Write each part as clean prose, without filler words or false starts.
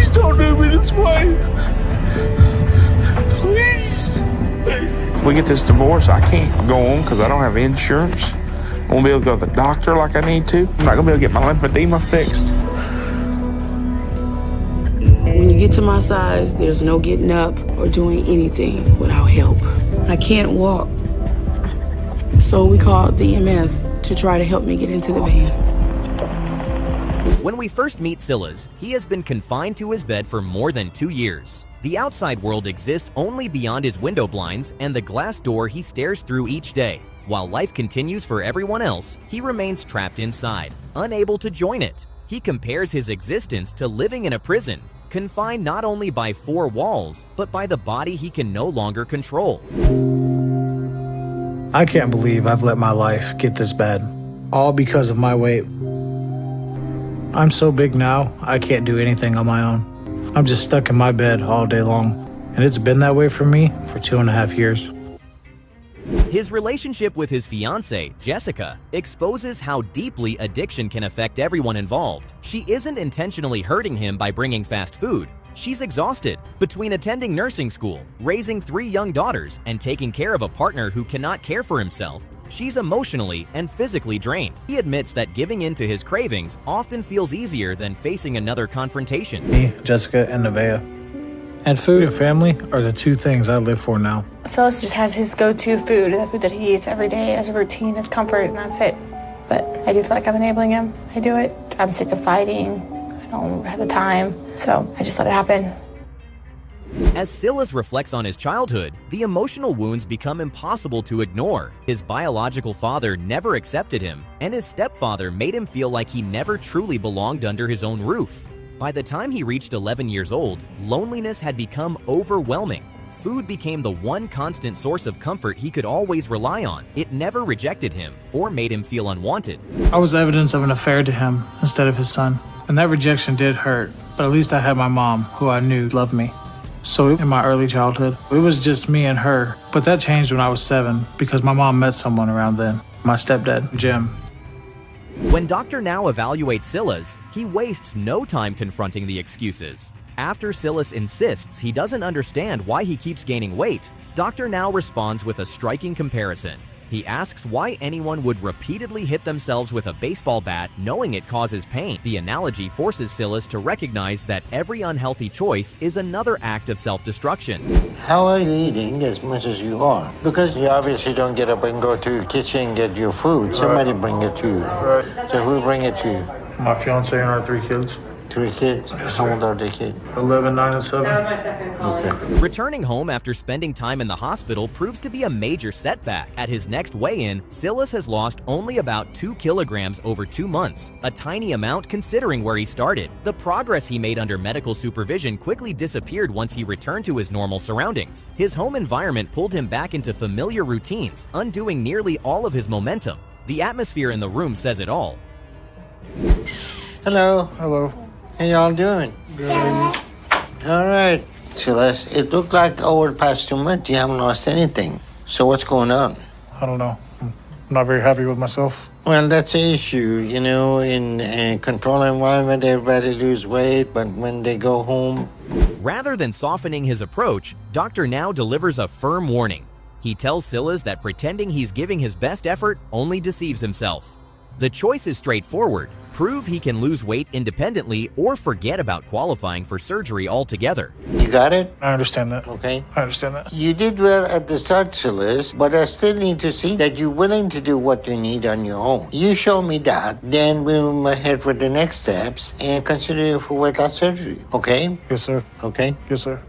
Please don't do me this way. Please. If we get this divorce, I can't go on because I don't have insurance. I won't be able to go to the doctor like I need to. I'm not going to be able to get my lymphedema fixed. When you get to my size, there's no getting up or doing anything without help. I can't walk. So we called the EMS to try to help me get into the van. When we first meet Sillas, he has been confined to his bed for more than 2 years. The outside world exists only beyond his window blinds and the glass door he stares through each day. While life continues for everyone else, he remains trapped inside, unable to join it. He compares his existence to living in a prison, confined not only by 4 walls, but by the body he can no longer control. I can't believe I've let my life get this bad, all because of my weight. I'm so big now, I can't do anything on my own. I'm just stuck in my bed all day long, and it's been that way for me for 2.5 years. His relationship with his fiancée, Jessica, exposes how deeply addiction can affect everyone involved. She isn't intentionally hurting him by bringing fast food. She's exhausted. Between attending nursing school, raising 3 young daughters, and taking care of a partner who cannot care for himself, she's emotionally and physically drained. He admits that giving in to his cravings often feels easier than facing another confrontation. Me, Jessica, and Nevaeh. And food and family are the 2 things I live for now. Sillas just has his go-to food, the food that he eats every day as a routine, as comfort, and that's it. But I do feel like I'm enabling him. I do it. I'm sick of fighting. I don't have the time, so I just let it happen. As Sillas reflects on his childhood, the emotional wounds become impossible to ignore. His biological father never accepted him, and his stepfather made him feel like he never truly belonged under his own roof. By the time he reached 11 years old, loneliness had become overwhelming. Food became the one constant source of comfort he could always rely on. It never rejected him or made him feel unwanted. I was evidence of an affair to him instead of his son. And that rejection did hurt, but at least I had my mom, who I knew loved me. So in my early childhood, it was just me and her. But that changed when I was 7 because my mom met someone around then, my stepdad, Jim. When Dr. Now evaluates Sillas, he wastes no time confronting the excuses. After Sillas insists he doesn't understand why he keeps gaining weight, Dr. Now responds with a striking comparison. He asks why anyone would repeatedly hit themselves with a baseball bat knowing it causes pain. The analogy forces Sillas to recognize that every unhealthy choice is another act of self-destruction. How are you eating as much as you are? Because you obviously don't get up and go to the kitchen and get your food. Somebody bring it to you. So who bring it to you? My fiancée and our 3 kids. 3 kids? How old are they kids? 11, 9, and 7. That was my second call. Okay. Returning home after spending time in the hospital proves to be a major setback. At his next weigh-in, Sillas has lost only about 2 kilograms over 2 months, a tiny amount considering where he started. The progress he made under medical supervision quickly disappeared once he returned to his normal surroundings. His home environment pulled him back into familiar routines, undoing nearly all of his momentum. The atmosphere in the room says it all. Hello. Hello. How y'all doing? Good. All right. Sillas, it looked like over the past 2 months you haven't lost anything. So what's going on? I don't know. I'm not very happy with myself. Well, that's the issue. You know, in a controlled environment, everybody lose weight, but when they go home... Rather than softening his approach, Dr. Now delivers a firm warning. He tells Sillas that pretending he's giving his best effort only deceives himself. The choice is straightforward. Prove he can lose weight independently or forget about qualifying for surgery altogether. You got it? I understand that. Okay. I understand that. You did well at the start, Sillas, but I still need to see that you're willing to do what you need on your own. You show me that, then we'll move ahead with the next steps and consider you for weight loss surgery, okay? Yes, sir. Okay? Yes, sir.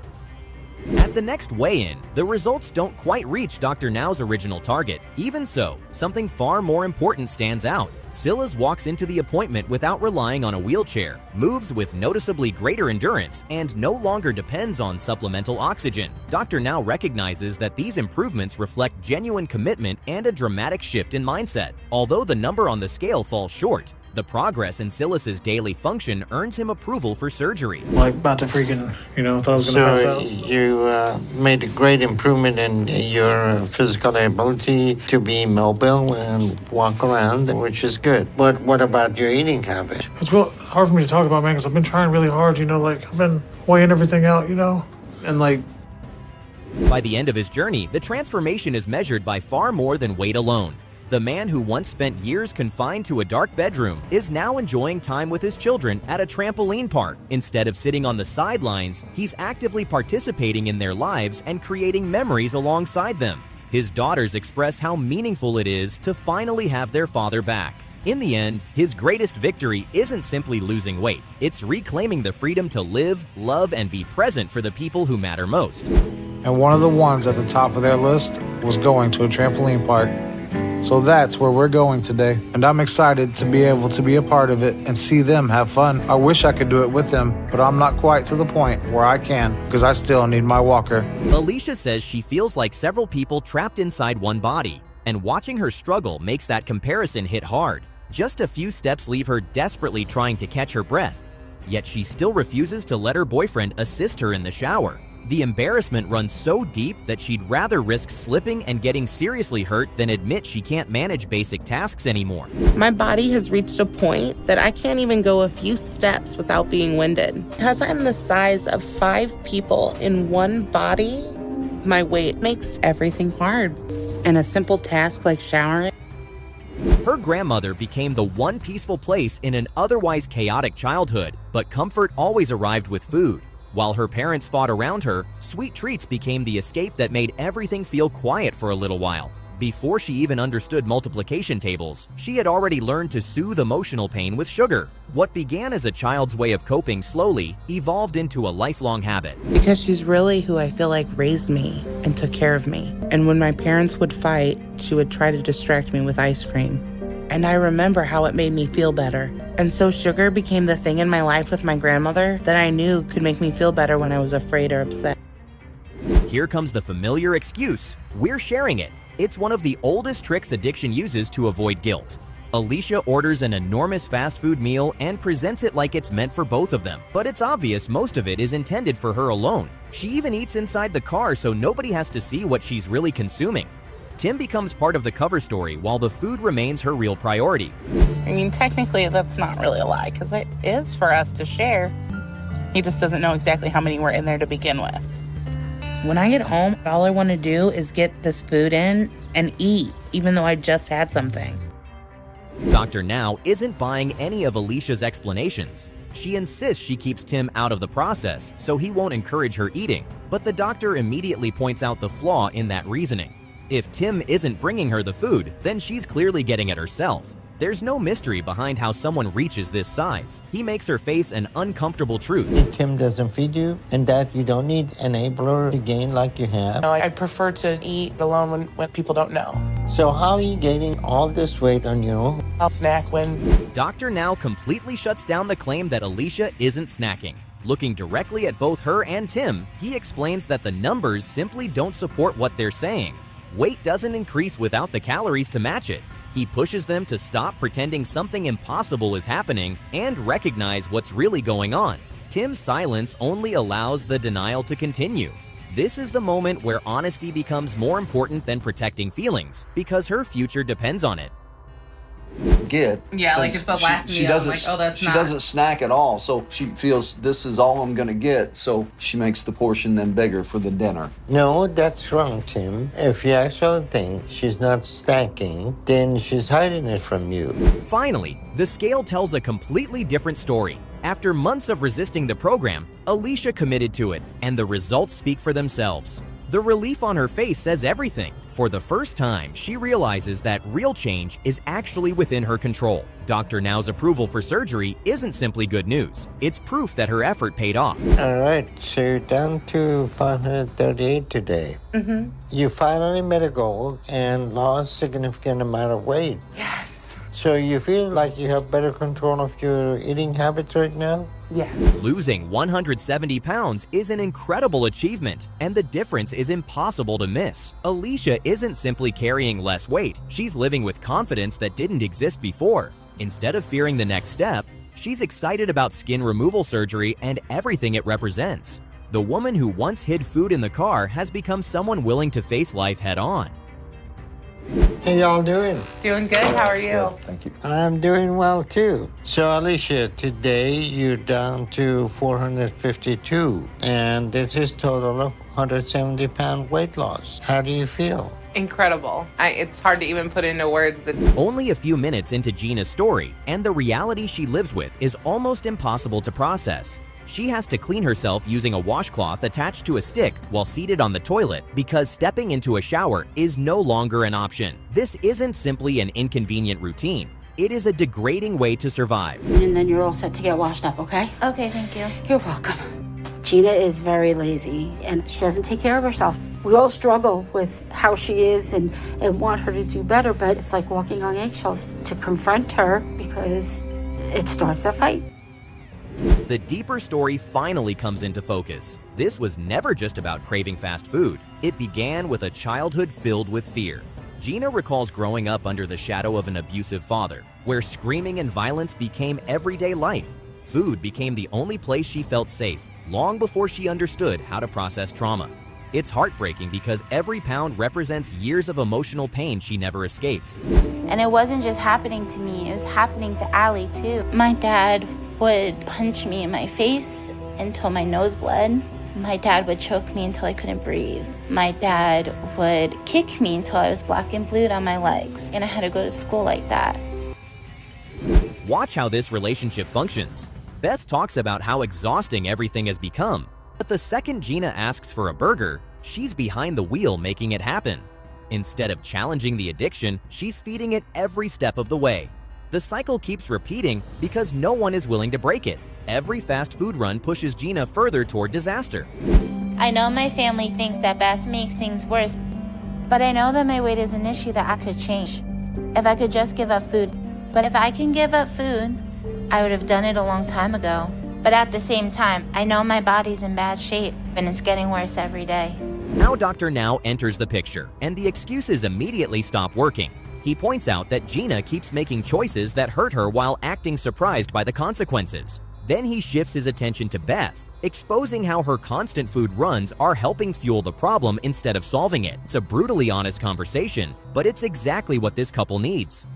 At the next weigh-in, the results don't quite reach Dr. Now's original target. Even so, something far more important stands out. Sillas walks into the appointment without relying on a wheelchair, moves with noticeably greater endurance, and no longer depends on supplemental oxygen. Dr. Now recognizes that these improvements reflect genuine commitment and a dramatic shift in mindset. Although the number on the scale falls short, The progress in Sillas's daily function earns him approval for surgery. Like, about to freaking, thought I was gonna pass So out. you made a great improvement in your physical ability to be mobile and walk around, which is good. But what about your eating habit? It's real hard for me to talk about, man, because I've been trying really hard, I've been weighing everything out, and like... By the end of his journey, the transformation is measured by far more than weight alone. The man who once spent years confined to a dark bedroom is now enjoying time with his children at a trampoline park. Instead of sitting on the sidelines, he's actively participating in their lives and creating memories alongside them. His daughters express how meaningful it is to finally have their father back. In the end, his greatest victory isn't simply losing weight. It's reclaiming the freedom to live, love, and be present for the people who matter most. And one of the ones at the top of their list was going to a trampoline park. So that's where we're going today, and I'm excited to be able to be a part of it and see them have fun. I wish I could do it with them, but I'm not quite to the point where I can, because I still need my walker. Alicia says she feels like several people trapped inside one body, and watching her struggle makes that comparison hit hard. Just a few steps leave her desperately trying to catch her breath, yet she still refuses to let her boyfriend assist her in the shower. The embarrassment runs so deep that she'd rather risk slipping and getting seriously hurt than admit she can't manage basic tasks anymore. My body has reached a point that I can't even go a few steps without being winded. Because I'm the size of 5 people in one body, my weight makes everything hard. And a simple task like showering. Her grandmother became the one peaceful place in an otherwise chaotic childhood, but comfort always arrived with food. While her parents fought around her, sweet treats became the escape that made everything feel quiet for a little while. Before she even understood multiplication tables, she had already learned to soothe emotional pain with sugar. What began as a child's way of coping slowly evolved into a lifelong habit. Because she's really who I feel like raised me and took care of me. And when my parents would fight, she would try to distract me with ice cream. And I remember how it made me feel better. And so sugar became the thing in my life with my grandmother that I knew could make me feel better when I was afraid or upset. Here comes the familiar excuse: we're sharing it. It's one of the oldest tricks addiction uses to avoid guilt. Alicia orders an enormous fast food meal and presents it like it's meant for both of them. But it's obvious most of it is intended for her alone. She even eats inside the car so nobody has to see what she's really consuming. Tim becomes part of the cover story while the food remains her real priority. I mean, technically, that's not really a lie, because it is for us to share. He just doesn't know exactly how many were in there to begin with. When I get home, all I want to do is get this food in and eat, even though I just had something. Dr. Now isn't buying any of Alicia's explanations. She insists she keeps Tim out of the process so he won't encourage her eating, but the doctor immediately points out the flaw in that reasoning. If Tim isn't bringing her the food, then she's clearly getting it herself. There's no mystery behind how someone reaches this size. He makes her face an uncomfortable truth. If Tim doesn't feed you, and that you don't need an enabler to gain like you have. No, I prefer to eat alone when people don't know. So how are you gaining all this weight on your own? I'll snack when... Dr. Now completely shuts down the claim that Alicia isn't snacking. Looking directly at both her and Tim, he explains that the numbers simply don't support what they're saying. Weight doesn't increase without the calories to match it. He pushes them to stop pretending something impossible is happening and recognize what's really going on. Tim's silence only allows the denial to continue. This is the moment where honesty becomes more important than protecting feelings, because her future depends on it. Yeah, like it's the last meal. She doesn't, like, oh, that's she not. doesn't snack at all, so she feels this is all I'm gonna get, so she makes the portion then bigger for the dinner. No, that's wrong, Tim. If you actually think she's not stacking, then she's hiding it from you. Finally, the scale tells a completely different story. After months of resisting the program, Alicia committed to it, and the results speak for themselves. The relief on her face says everything. For the first time, she realizes that real change is actually within her control. Dr. Now's approval for surgery isn't simply good news. It's proof that her effort paid off. All right, so you're down to 538 today. You finally met a goal and lost a significant amount of weight. Yes. So you feel like you have better control of your eating habits right now? Yes. Losing 170 pounds is an incredible achievement, and the difference is impossible to miss. Alicia isn't simply carrying less weight, she's living with confidence that didn't exist before. Instead of fearing the next step, she's excited about skin removal surgery and everything it represents. The woman who once hid food in the car has become someone willing to face life head-on. How y'all doing? Doing good. How are you? Thank you. I'm doing well too. So Alicia, today you're down to 452, and this is total of 170-pound weight loss. How do you feel? Incredible. It's hard to even put into words. Only a few minutes into Gina's story, and the reality she lives with is almost impossible to process. She has to clean herself using a washcloth attached to a stick while seated on the toilet because stepping into a shower is no longer an option. This isn't simply an inconvenient routine. It is a degrading way to survive. And then you're all set to get washed up, okay? Okay, thank you. You're welcome. Gina is very lazy and she doesn't take care of herself. We all struggle with how she is and want her to do better, but it's like walking on eggshells to confront her because it starts a fight. The deeper story finally comes into focus. This was never just about craving fast food. It began with a childhood filled with fear. Gina recalls growing up under the shadow of an abusive father, where screaming and violence became everyday life. Food became the only place she felt safe, long before she understood how to process trauma. It's heartbreaking because every pound represents years of emotional pain she never escaped. And it wasn't just happening to me, it was happening to Allie too. My dad would punch me in my face until my nose bled. My dad would choke me until I couldn't breathe. My dad would kick me until I was black and blue on my legs, and I had to go to school like that. Watch how this relationship functions. Beth talks about how exhausting everything has become, but the second Gina asks for a burger, she's behind the wheel making it happen. Instead of challenging the addiction, she's feeding it every step of the way. The cycle keeps repeating because no one is willing to break it. Every fast food run pushes Gina further toward disaster. I know my family thinks that Beth makes things worse, but I know that my weight is an issue that I could change if I could just give up food. But if I can give up food, I would have done it a long time ago. But at the same time, I know my body's in bad shape and it's getting worse every day. Now Dr. Now enters the picture, and the excuses immediately stop working. He points out that Gina keeps making choices that hurt her while acting surprised by the consequences. Then he shifts his attention to Beth, exposing how her constant food runs are helping fuel the problem instead of solving it. It's a brutally honest conversation, but it's exactly what this couple needs.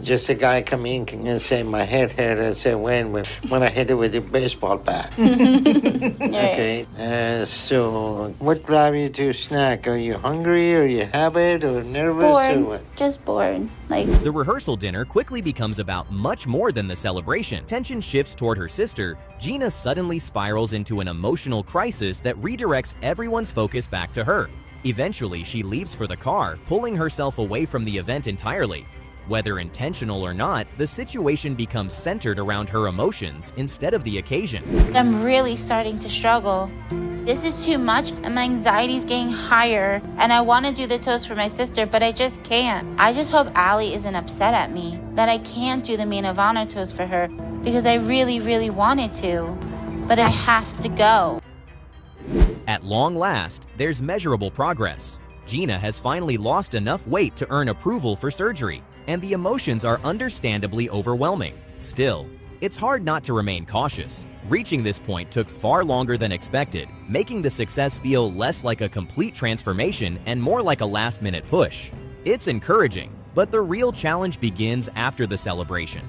Just a guy come in and say, my head hurt, and say, when I hit it with a baseball bat. Okay, so what drives you to snack? Are you hungry, or you have it, or nervous, or what? Just bored. The rehearsal dinner quickly becomes about much more than the celebration. Tension shifts toward her sister. Gina suddenly spirals into an emotional crisis that redirects everyone's focus back to her. Eventually, she leaves for the car, pulling herself away from the event entirely. Whether intentional or not, the situation becomes centered around her emotions instead of the occasion. I'm really starting to struggle. This is too much and my anxiety's getting higher, and I want to do the toast for my sister, but I just can't. I just hope Allie isn't upset at me that I can't do the maid of honor toast for her because I really, really wanted to, but I have to go. At long last, there's measurable progress. Gina has finally lost enough weight to earn approval for surgery, and the emotions are understandably overwhelming. Still, it's hard not to remain cautious. Reaching this point took far longer than expected, making the success feel less like a complete transformation and more like a last-minute push. It's encouraging, but the real challenge begins after the celebration.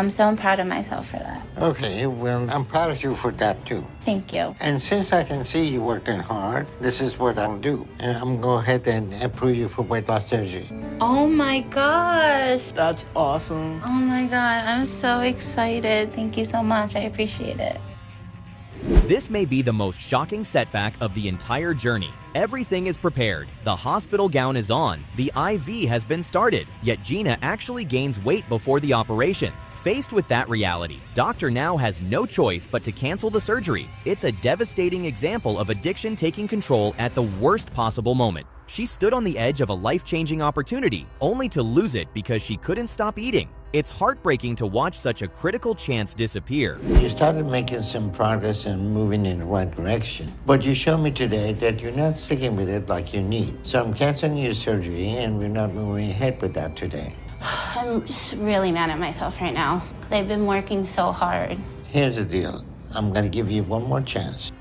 So I'm proud of myself for that. Okay, well, I'm proud of you for that too. Thank you. And since I can see you working hard, this is what I'll do. I'm going to go ahead and approve you for weight loss surgery. Oh my gosh. That's awesome. Oh my God, I'm so excited. Thank you so much. I appreciate it. This may be the most shocking setback of the entire journey. Everything is prepared, the hospital gown is on, the IV has been started, yet Gina actually gains weight before the operation. Faced with that reality, Dr. Now has no choice but to cancel the surgery. It's a devastating example of addiction taking control at the worst possible moment. She stood on the edge of a life-changing opportunity, only to lose it because she couldn't stop eating. It's heartbreaking to watch such a critical chance disappear. You started making some progress and moving in the right direction. But you showed me today that you're not sticking with it like you need. So I'm canceling your surgery and we're not moving ahead with that today. I'm just really mad at myself right now. I've been working so hard. Here's the deal. I'm gonna give you one more chance.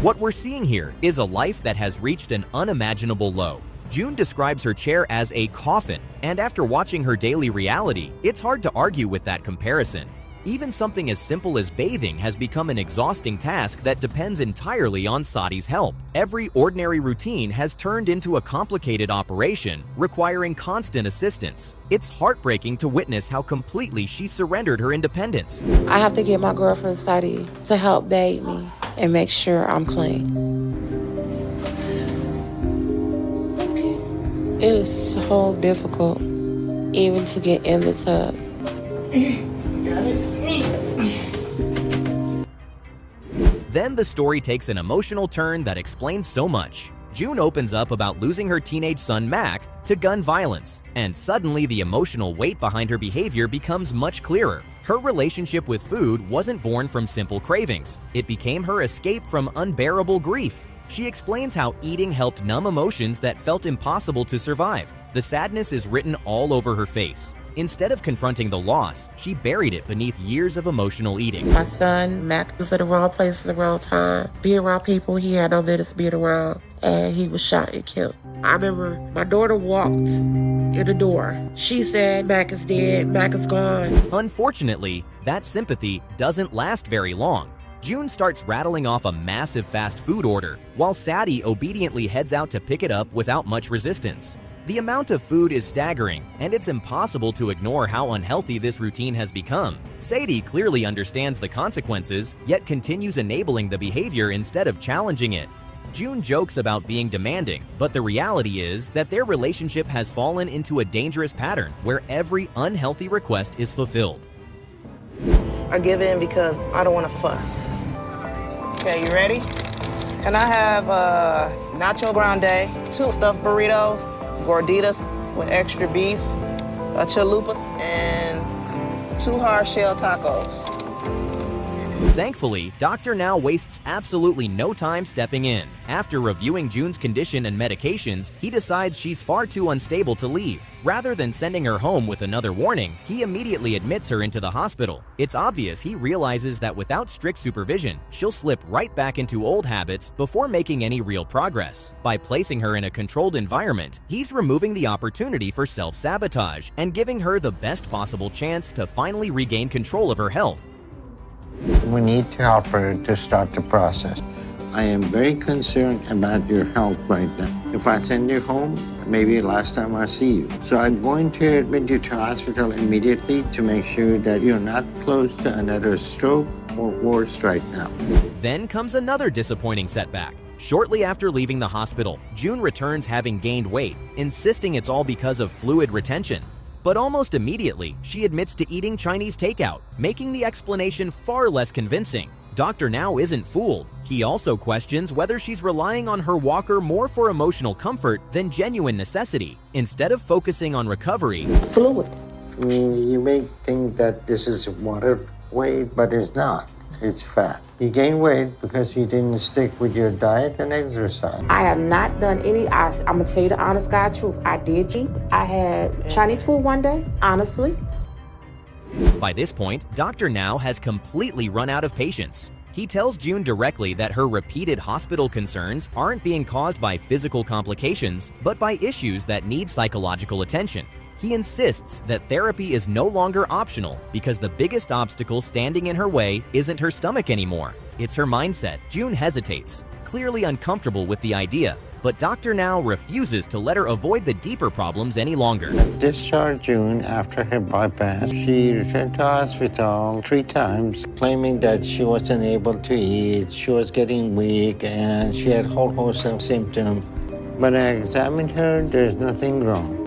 What we're seeing here is a life that has reached an unimaginable low. June describes her chair as a coffin, and after watching her daily reality, it's hard to argue with that comparison. Even something as simple as bathing has become an exhausting task that depends entirely on Sadi's help. Every ordinary routine has turned into a complicated operation, requiring constant assistance. It's heartbreaking to witness how completely she surrendered her independence. I have to get my girlfriend Sadi to help bathe me and make sure I'm clean. It is so difficult even to get in the tub. Then the story takes an emotional turn that explains so much. June opens up about losing her teenage son Mac to gun violence, and suddenly the emotional weight behind her behavior becomes much clearer. Her relationship with food wasn't born from simple cravings. It became her escape from unbearable grief. She explains how eating helped numb emotions that felt impossible to survive. The sadness is written all over her face. Instead of confronting the loss, she buried it beneath years of emotional eating. My son, Mac, was at the wrong place at the wrong time. Being around people he had no business being around, and he was shot and killed. I remember my daughter walked in the door. She said, Mac is dead, Mac is gone. Unfortunately, that sympathy doesn't last very long. June starts rattling off a massive fast food order, while Sadi obediently heads out to pick it up without much resistance. The amount of food is staggering, and it's impossible to ignore how unhealthy this routine has become. Sadie clearly understands the consequences, yet continues enabling the behavior instead of challenging it. June jokes about being demanding, but the reality is that their relationship has fallen into a dangerous pattern where every unhealthy request is fulfilled. I give in because I don't want to fuss. Okay, you ready? Can I have a nacho grande, 2 stuffed burritos, gorditas with extra beef, a chalupa, and 2 hard shell tacos. Thankfully, Dr. Now wastes absolutely no time stepping in. After reviewing June's condition and medications, he decides she's far too unstable to leave. Rather than sending her home with another warning, he immediately admits her into the hospital. It's obvious he realizes that without strict supervision, she'll slip right back into old habits before making any real progress. By placing her in a controlled environment, he's removing the opportunity for self-sabotage and giving her the best possible chance to finally regain control of her health. We need to help her to start the process. I am very concerned about your health right now. If I send you home, maybe last time I see you. So I'm going to admit you to hospital immediately to make sure that you're not close to another stroke or worse right now. Then comes another disappointing setback. Shortly after leaving the hospital, June returns having gained weight, insisting it's all because of fluid retention. But almost immediately, she admits to eating Chinese takeout, making the explanation far less convincing. Dr. Now isn't fooled. He also questions whether she's relying on her walker more for emotional comfort than genuine necessity, instead of focusing on recovery. Fluid. You may think that this is water weight, but it's not. It's fat. You gain weight because you didn't stick with your diet and exercise. I have not done any, I'm gonna tell you the honest God truth. I did cheat. I had Chinese food one day, honestly. By this point, Dr. Now has completely run out of patience. He tells June directly that her repeated hospital concerns aren't being caused by physical complications, but by issues that need psychological attention. He insists that therapy is no longer optional because the biggest obstacle standing in her way isn't her stomach anymore. It's her mindset. June hesitates, clearly uncomfortable with the idea, but Dr. Now refuses to let her avoid the deeper problems any longer. Discharged June after her bypass. She returned to hospital 3 times, claiming that she wasn't able to eat, she was getting weak, and she had a whole host of symptoms. When I examined her, there's nothing wrong.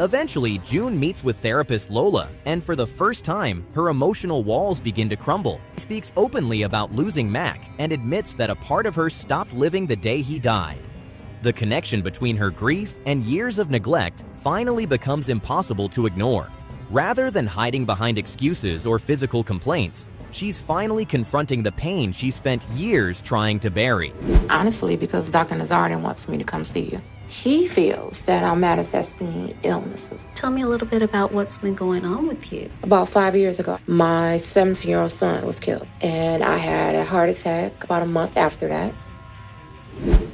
Eventually, June meets with therapist Lola, and for the first time, her emotional walls begin to crumble. She speaks openly about losing Mac and admits that a part of her stopped living the day he died. The connection between her grief and years of neglect finally becomes impossible to ignore. Rather than hiding behind excuses or physical complaints, she's finally confronting the pain she spent years trying to bury. Honestly, because Dr. Nazarian wants me to come see you. he feels that I'm manifesting illnesses. Tell me a little bit about what's been going on with you. About 5 years ago, my 17-year-old son was killed, and I had a heart attack about a month after that.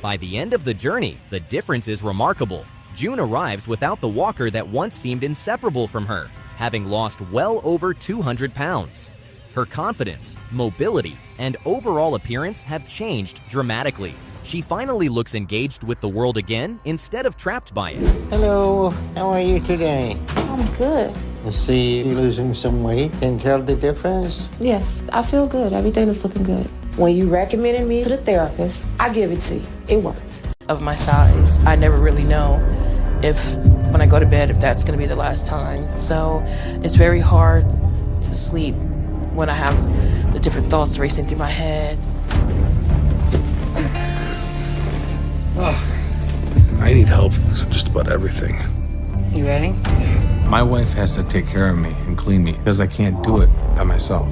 By the end of the journey, the difference is remarkable. June arrives without the walker that once seemed inseparable from her, having lost well over 200 pounds. Her confidence, mobility, and overall appearance have changed dramatically. She finally looks engaged with the world again instead of trapped by it. Hello, how are you today? I'm good. I see you losing some weight. Can tell the difference? Yes, I feel good. Everything is looking good. When you recommended me to the therapist, I give it to you. It worked. Of my size, I never really know if when I go to bed if that's going to be the last time. So it's very hard to sleep when I have the different thoughts racing through my head. I need help with just about everything. You ready? My wife has to take care of me and clean me because I can't do it by myself.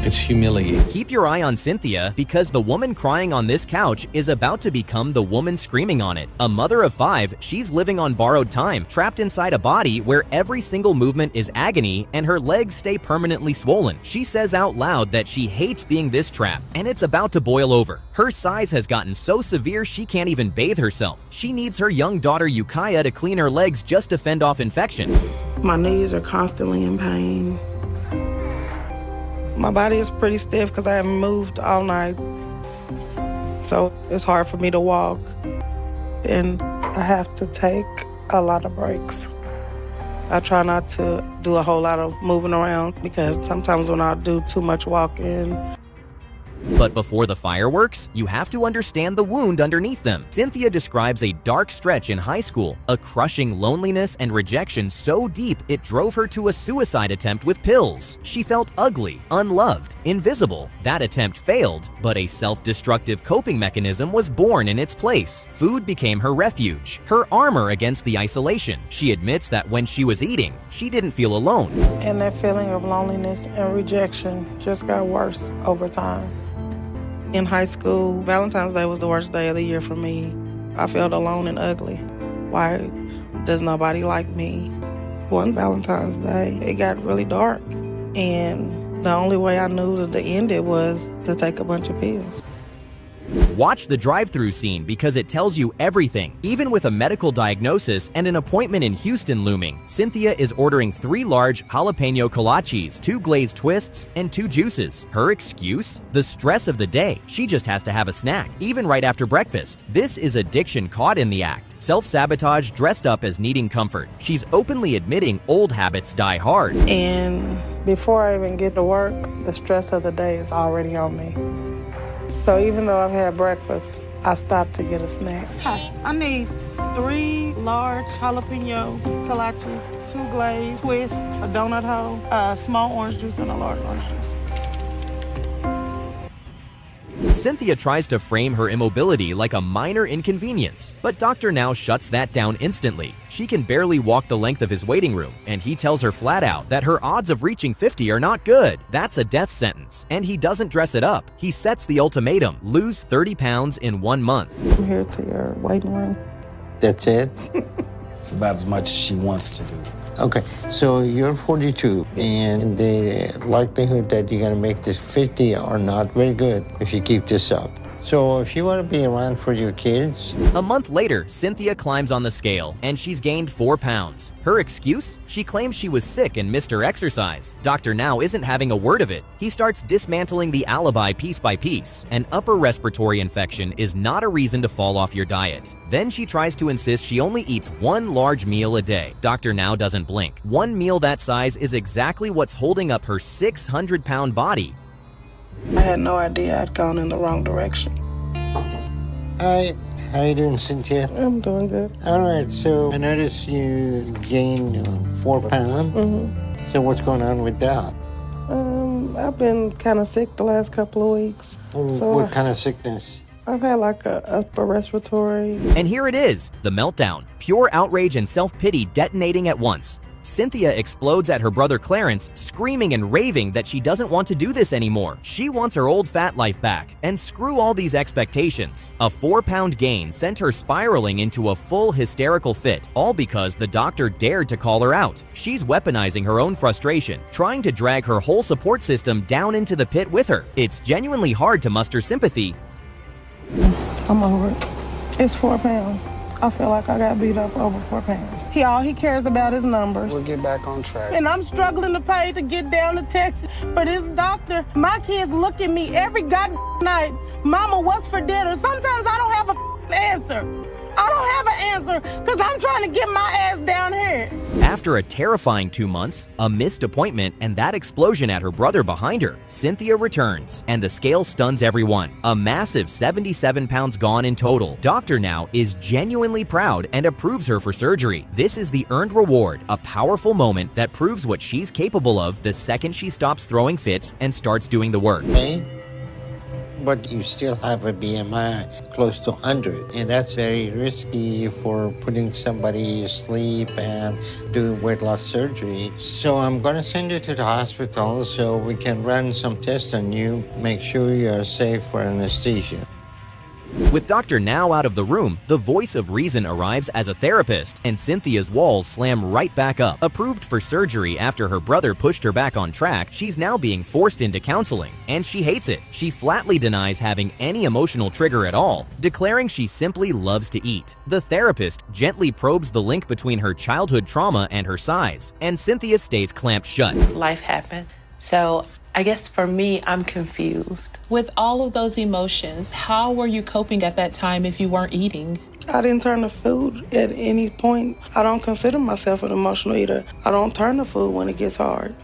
It's humiliating. Keep your eye on Cynthia because the woman crying on this couch is about to become the woman screaming on it. A mother of 5, she's living on borrowed time, trapped inside a body where every single movement is agony and her legs stay permanently swollen. She says out loud that she hates being this trapped and it's about to boil over. Her size has gotten so severe she can't even bathe herself. She needs her young daughter Ukiah to clean her legs just to fend off infection. My knees are constantly in pain. My body is pretty stiff because I haven't moved all night. So it's hard for me to walk. And I have to take a lot of breaks. I try not to do a whole lot of moving around because sometimes when I do too much walking. But before the fireworks, you have to understand the wound underneath them. Cynthia describes a dark stretch in high school, a crushing loneliness and rejection so deep it drove her to a suicide attempt with pills. She felt ugly, unloved, invisible. That attempt failed, but a self-destructive coping mechanism was born in its place. Food became her refuge, her armor against the isolation. She admits that when she was eating, she didn't feel alone. And that feeling of loneliness and rejection just got worse over time. In high school, Valentine's Day was the worst day of the year for me. I felt alone and ugly. Why does nobody like me? One Valentine's Day, it got really dark. And the only way I knew to end it was to take a bunch of pills. Watch the drive-through scene because it tells you everything. Even with a medical diagnosis and an appointment in Houston looming, Cynthia is ordering 3 large jalapeno kolaches, 2 glazed twists, and 2 juices. Her excuse? The stress of the day. She just has to have a snack, even right after breakfast. This is addiction caught in the act. Self-sabotage dressed up as needing comfort. She's openly admitting old habits die hard. And before I even get to work, the stress of the day is already on me. So even though I've had breakfast, I stopped to get a snack. Hi, I need 3 large jalapeno kolaches, 2 glazed twists, a donut hole, a small orange juice, and a large orange juice. Cynthia tries to frame her immobility like a minor inconvenience, but Dr. Now shuts that down instantly. She can barely walk the length of his waiting room, and he tells her flat out that her odds of reaching 50 are not good. That's a death sentence, and he doesn't dress it up. He sets the ultimatum: lose 30 pounds in 1 month. I'm here to your waiting room. That's it? It's about as much as she wants to do. Okay, so you're 42, and the likelihood that you're gonna make this 50 are not very good if you keep this up. So if you want to be around for your kids. A month later, Cynthia climbs on the scale, and she's gained 4 pounds. Her excuse? She claims she was sick and missed her exercise. Dr. Now isn't having a word of it. He starts dismantling the alibi piece by piece. An upper respiratory infection is not a reason to fall off your diet. Then she tries to insist she only eats 1 large meal a day. Dr. Now doesn't blink. 1 meal that size is exactly what's holding up her 600-pound body. I had no idea I'd gone in the wrong direction. Hi, how you doing, Cynthia? I'm doing good. All right, so I noticed you gained 4 pounds. Mm-hmm. So what's going on with that? I've been kind of sick the last couple of weeks. What kind of sickness? I've had like a upper respiratory. And here it is, the meltdown. Pure outrage and self-pity detonating at once. Cynthia explodes at her brother Clarence, screaming and raving that she doesn't want to do this anymore. She wants her old fat life back, and screw all these expectations. A 4-pound gain sent her spiraling into a full hysterical fit, all because the doctor dared to call her out. She's weaponizing her own frustration, trying to drag her whole support system down into the pit with her. It's genuinely hard to muster sympathy. I'm over it. It's 4 pounds. I feel like I got beat up over 4 pounds. All he cares about is numbers. We'll get back on track. And I'm struggling to pay to get down to Texas. But this doctor, my kids look at me every goddamn night. Mama, what's for dinner? Sometimes I don't have an answer. I don't have an answer because I'm trying to get my ass down here. After a terrifying 2 months, a missed appointment, and that explosion at her brother behind her, Cynthia returns, and the scale stuns everyone. A massive 77 pounds gone in total. Doctor now is genuinely proud and approves her for surgery. This is the earned reward, a powerful moment that proves what she's capable of the second she stops throwing fits and starts doing the work. Okay. But you still have a BMI close to 100, and that's very risky for putting somebody to sleep and doing weight loss surgery. So I'm going to send you to the hospital so we can run some tests on you, make sure you're safe for anesthesia. With Dr. Now out of the room, the voice of reason arrives as a therapist, and Cynthia's walls slam right back up. Approved for surgery after her brother pushed her back on track, she's now being forced into counseling, and she hates it. She flatly denies having any emotional trigger at all, declaring she simply loves to eat. The therapist gently probes the link between her childhood trauma and her size, and Cynthia stays clamped shut. Life happened, so I guess for me, I'm confused. With all of those emotions, how were you coping at that time if you weren't eating? I didn't turn to food at any point. I don't consider myself an emotional eater. I don't turn to food when it gets hard.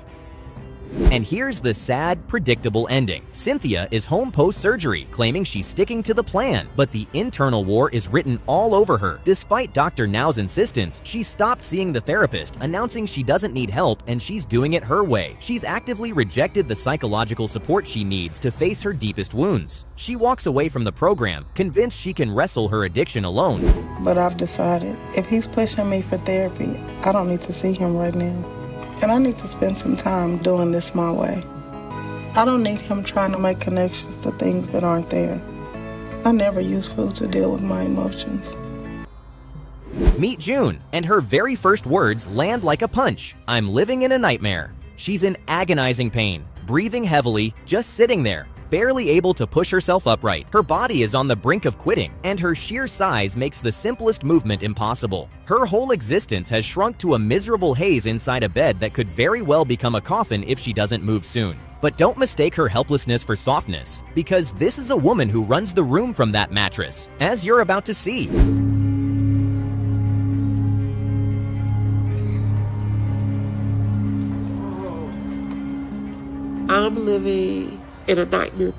And here's the sad, predictable ending. Cynthia is home post-surgery, claiming she's sticking to the plan, but the internal war is written all over her. Despite Dr. Now's insistence, she stopped seeing the therapist, announcing she doesn't need help and she's doing it her way. She's actively rejected the psychological support she needs to face her deepest wounds. She walks away from the program, convinced she can wrestle her addiction alone. But I've decided if he's pushing me for therapy, I don't need to see him right now. And I need to spend some time doing this my way. I don't need him trying to make connections to things that aren't there. I never use food to deal with my emotions. Meet June, and her very first words land like a punch. I'm living in a nightmare. She's in agonizing pain, breathing heavily, just sitting there, barely able to push herself upright. Her body is on the brink of quitting, and her sheer size makes the simplest movement impossible. Her whole existence has shrunk to a miserable haze inside a bed that could very well become a coffin if she doesn't move soon. But don't mistake her helplessness for softness, because this is a woman who runs the room from that mattress, as you're about to see. I'm living in a nightmare.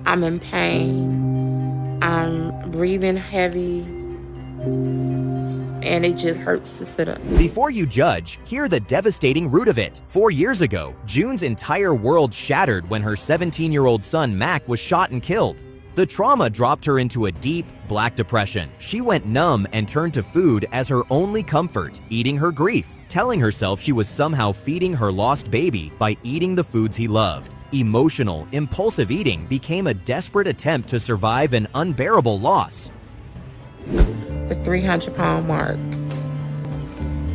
I'm in pain. I'm breathing heavy. And it just hurts to sit up. Before you judge, hear the devastating root of it. 4 years ago, June's entire world shattered when her 17-year-old son Mac was shot and killed. The trauma dropped her into a deep, black depression. She went numb and turned to food as her only comfort, eating her grief, telling herself she was somehow feeding her lost baby by eating the foods he loved. Emotional, impulsive eating became a desperate attempt to survive an unbearable loss. The 300-pound mark.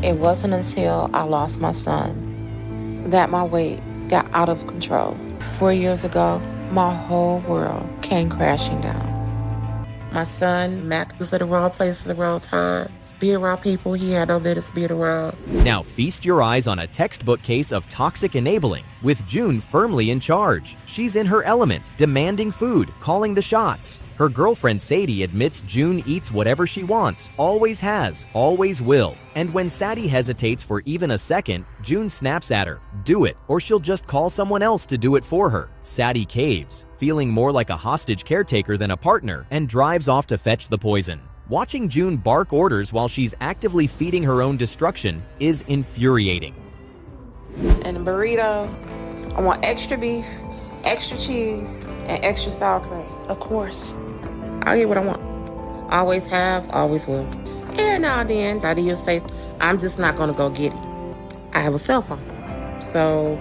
It wasn't until I lost my son that my weight got out of control. 4 years ago, my whole world came crashing down. My son, Mac, was at the wrong place at the wrong time. Being around people he had no business being around. Now feast your eyes on a textbook case of toxic enabling, with June firmly in charge. She's in her element, demanding food, calling the shots. Her girlfriend Sadie admits June eats whatever she wants, always has, always will. And when Sadie hesitates for even a second, June snaps at her, do it, or she'll just call someone else to do it for her. Sadie caves, feeling more like a hostage caretaker than a partner, and drives off to fetch the poison. Watching June bark orders while she's actively feeding her own destruction is infuriating. And a burrito, I want extra beef, extra cheese, and extra sour cream. Of course. I'll get what I want. Always have, always will. And now then, I do say, I'm just not gonna go get it. I have a cell phone. So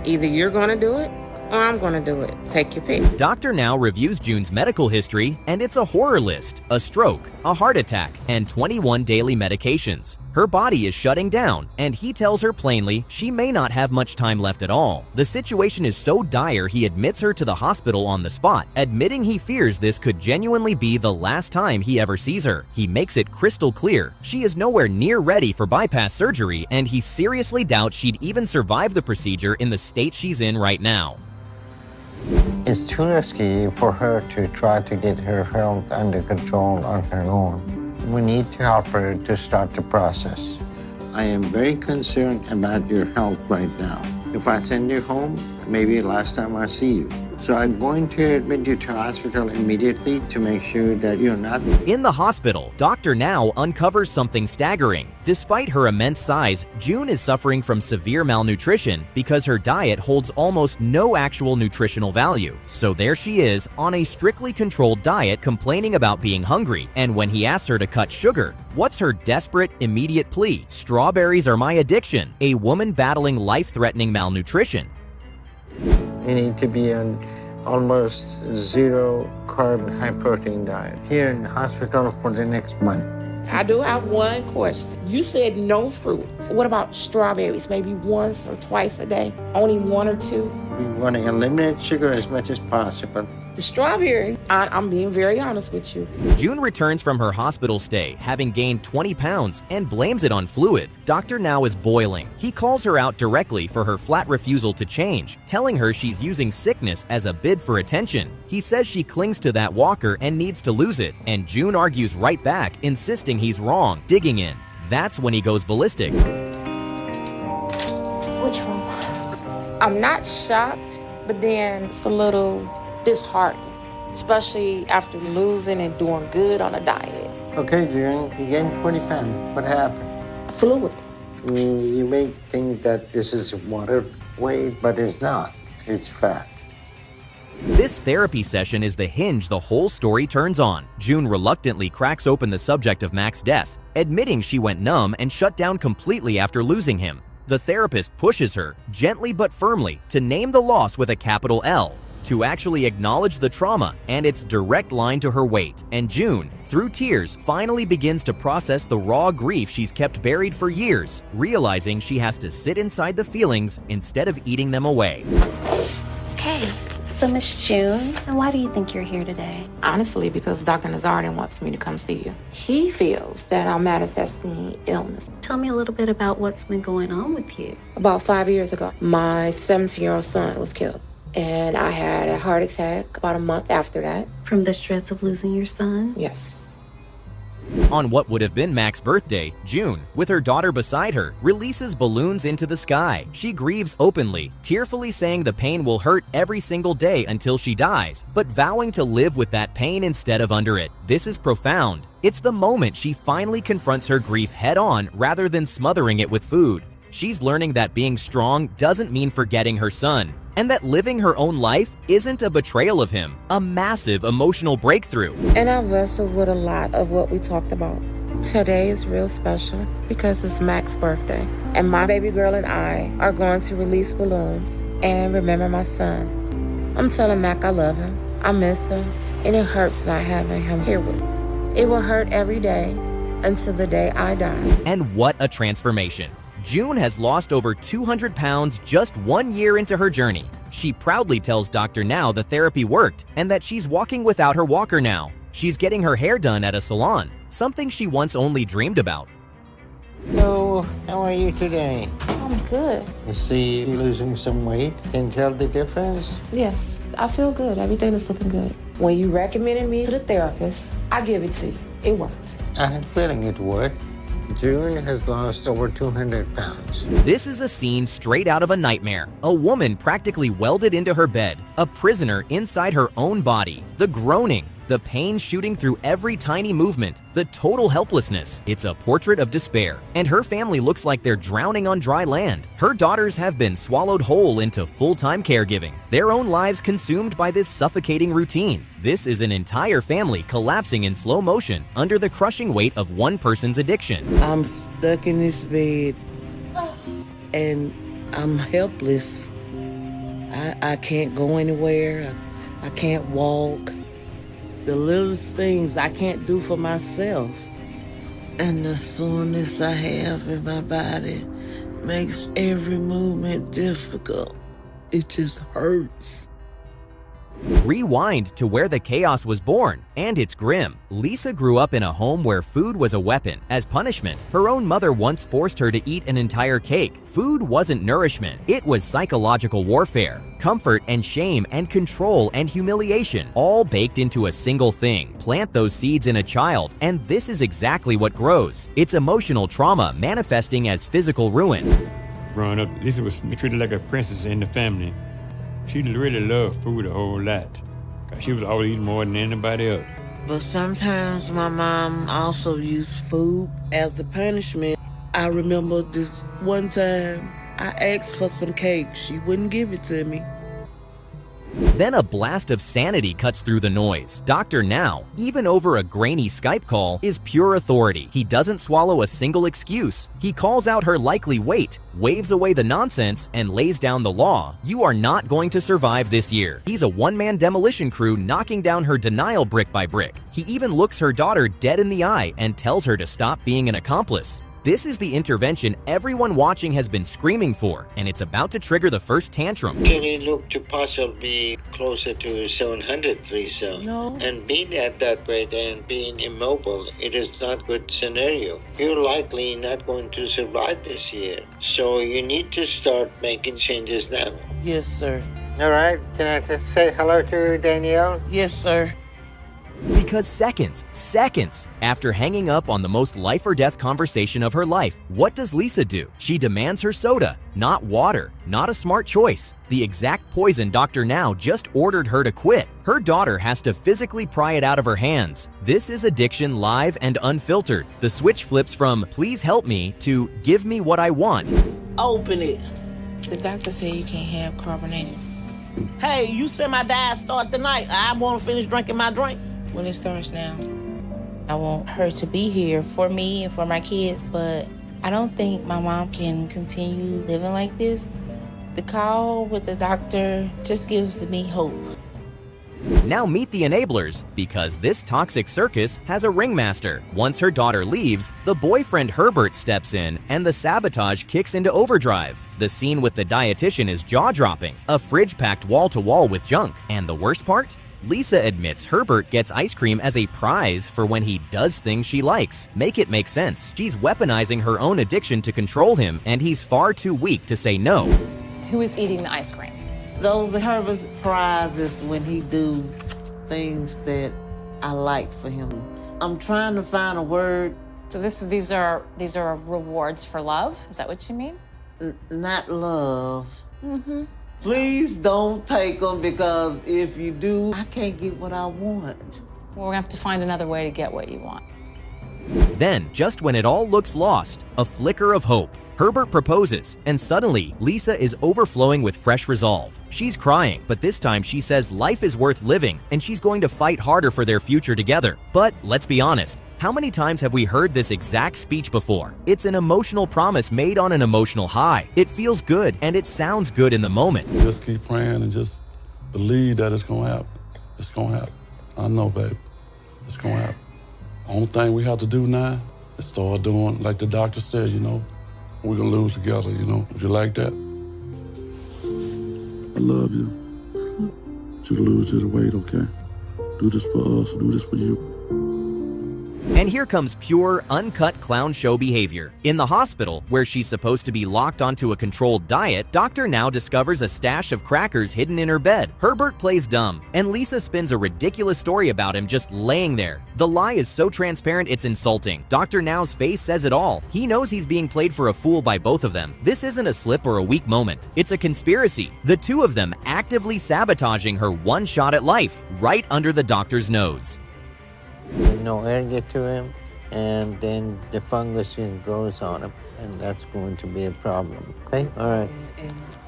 either you're gonna do it or I'm gonna do it. Take your pick. Dr. Now reviews June's medical history, and it's a horror list: a stroke, a heart attack, and 21 daily medications. Her body is shutting down, and he tells her plainly she may not have much time left at all. The situation is so dire he admits her to the hospital on the spot, admitting he fears this could genuinely be the last time he ever sees her. He makes it crystal clear she is nowhere near ready for bypass surgery, and he seriously doubts she'd even survive the procedure in the state she's in right now. It's too risky for her to try to get her health under control on her own. We need to help her to start the process. I am very concerned about your health right now. If I send you home, maybe last time I see you. So I'm going to admit you to hospital immediately to make sure that you're not. In the hospital, Dr. Now uncovers something staggering. Despite her immense size, June is suffering from severe malnutrition because her diet holds almost no actual nutritional value. So there she is, on a strictly controlled diet, complaining about being hungry. And when he asks her to cut sugar, what's her desperate, immediate plea? Strawberries are my addiction. A woman battling life-threatening malnutrition. You need to be on almost zero carb, high protein diet here in the hospital for the next month. I do have one question. You said no fruit. What about strawberries? Maybe once or twice a day? Only one or two? We want to eliminate sugar as much as possible. The strawberry, I'm being very honest with you. June returns from her hospital stay, having gained 20 pounds, and blames it on fluid. Dr. Now is boiling. He calls her out directly for her flat refusal to change, telling her she's using sickness as a bid for attention. He says she clings to that walker and needs to lose it, and June argues right back, insisting he's wrong, digging in. That's when he goes ballistic. Which one? I'm not shocked, but then it's a little disheartening, especially after losing and doing good on a diet. Okay, June, you gained 20 pounds. What happened? Fluid. You may think that this is water weight, but it's not. It's fat. This therapy session is the hinge the whole story turns on. June reluctantly cracks open the subject of Mac's death, admitting she went numb and shut down completely after losing him. The therapist pushes her, gently but firmly, to name the loss with a capital L, to actually acknowledge the trauma and its direct line to her weight. And June, through tears, finally begins to process the raw grief she's kept buried for years, realizing she has to sit inside the feelings instead of eating them away. Hey, so Miss June, and why do you think you're here today? Honestly, because Dr. Nazarian wants me to come see you. He feels that I'm manifesting illness. Tell me a little bit about what's been going on with you. About 5 years ago, my 17-year-old son was killed. And I had a heart attack about a month after that. From the stress of losing your son? Yes. On what would have been Mac's birthday, June, with her daughter beside her, releases balloons into the sky. She grieves openly, tearfully saying the pain will hurt every single day until she dies, but vowing to live with that pain instead of under it. This is profound. It's the moment she finally confronts her grief head-on rather than smothering it with food. She's learning that being strong doesn't mean forgetting her son, and that living her own life isn't a betrayal of him, a massive emotional breakthrough. And I wrestled with a lot of what we talked about. Today is real special because it's Mac's birthday, and my baby girl and I are going to release balloons and remember my son. I'm telling Mac I love him, I miss him, and it hurts not having him here with me. It will hurt every day until the day I die. And what a transformation. June has lost over 200 pounds just 1 year into her journey. She proudly tells Dr. Now the therapy worked and that she's walking without her walker now. She's getting her hair done at a salon, something she once only dreamed about. So, how are you today? I'm good. You see you losing some weight? Can you tell the difference? Yes, I feel good. Everything is looking good. When you recommended me to the therapist, I give it to you. It worked. I had a feeling it would. June has lost over 200 pounds. This is a scene straight out of a nightmare. A woman practically welded into her bed, a prisoner inside her own body. The groaning, The pain shooting through every tiny movement, the total helplessness. It's a portrait of despair, and her family looks like they're drowning on dry land. Her daughters have been swallowed whole into full-time caregiving, their own lives consumed by this suffocating routine. This is an entire family collapsing in slow motion under the crushing weight of one person's addiction. I'm stuck in this bed, and I'm helpless. I can't go anywhere. I can't walk. The littlest things I can't do for myself. And the soreness I have in my body makes every movement difficult. It just hurts. Rewind to where the chaos was born, and it's grim. Lisa grew up in a home where food was a weapon. As punishment, her own mother once forced her to eat an entire cake. Food wasn't nourishment, it was psychological warfare. Comfort and shame and control and humiliation, all baked into a single thing. Plant those seeds in a child, and this is exactly what grows. It's emotional trauma manifesting as physical ruin. Growing up, Lisa was treated like a princess in the family. She really loved food a whole lot, because she was always eating more than anybody else. But sometimes my mom also used food as a punishment. I remember this one time I asked for some cake. She wouldn't give it to me. Then a blast of sanity cuts through the noise. Dr. Now, even over a grainy Skype call, is pure authority. He doesn't swallow a single excuse. He calls out her likely weight, waves away the nonsense, and lays down the law. You are not going to survive this year. He's a one-man demolition crew knocking down her denial brick by brick. He even looks her daughter dead in the eye and tells her to stop being an accomplice. This is the intervention everyone watching has been screaming for, and it's about to trigger the first tantrum. Can you look to possibly closer to 700, Lisa? No. And being at that weight and being immobile, it is not good scenario. You're likely not going to survive this year. So you need to start making changes now. Yes, sir. All right, can I just say hello to Danielle? Yes, sir. Because seconds after hanging up on the most life or death conversation of her life, what does Lisa do? She demands her soda, not water, not a smart choice. The exact poison Dr. Now just ordered her to quit. Her daughter has to physically pry it out of her hands. This is addiction live and unfiltered. The switch flips from please help me to give me what I want. Open it. The doctor said you can't have carbonated. Hey, you said my diet start tonight. I want to finish drinking my drink. Well, it starts now. I want her to be here for me and for my kids, but I don't think my mom can continue living like this. The call with the doctor just gives me hope. Now meet the enablers, because this toxic circus has a ringmaster. Once her daughter leaves, the boyfriend Herbert steps in and the sabotage kicks into overdrive. The scene with the dietitian is jaw-dropping, a fridge packed wall-to-wall with junk. And the worst part? Lisa admits Herbert gets ice cream as a prize for when he does things she likes. Make it make sense. She's weaponizing her own addiction to control him, and he's far too weak to say no. Who is eating the ice cream? Those are Herbert's prizes when he do things that I like for him. I'm trying to find a word. So these are rewards for love? Is that what you mean? Not love. Mm-hmm. Please don't take them, because if you do, I can't get what I want. Well, we're gonna have to find another way to get what you want. Then, just when it all looks lost, a flicker of hope. Herbert proposes, and suddenly, Lisa is overflowing with fresh resolve. She's crying, but this time she says life is worth living, and she's going to fight harder for their future together. But let's be honest, how many times have we heard this exact speech before? It's an emotional promise made on an emotional high. It feels good, and it sounds good in the moment. Just keep praying and just believe that it's gonna happen. It's gonna happen. I know, babe. It's gonna happen. Only thing we have to do now is start doing like the doctor said, you know. We're gonna lose together, you know. Would you like that? I love you. You lose this weight, okay? Do this for us, do this for you. And here comes pure, uncut clown show behavior. In the hospital, where she's supposed to be locked onto a controlled diet, Dr. Now discovers a stash of crackers hidden in her bed. Herbert plays dumb, and Lisa spins a ridiculous story about him just laying there. The lie is so transparent it's insulting. Dr. Now's face says it all. He knows he's being played for a fool by both of them. This isn't a slip or a weak moment. It's a conspiracy. The two of them actively sabotaging her one shot at life, right under the doctor's nose. No air get to him, and then the fungus grows on him, and that's going to be a problem. Okay? All right.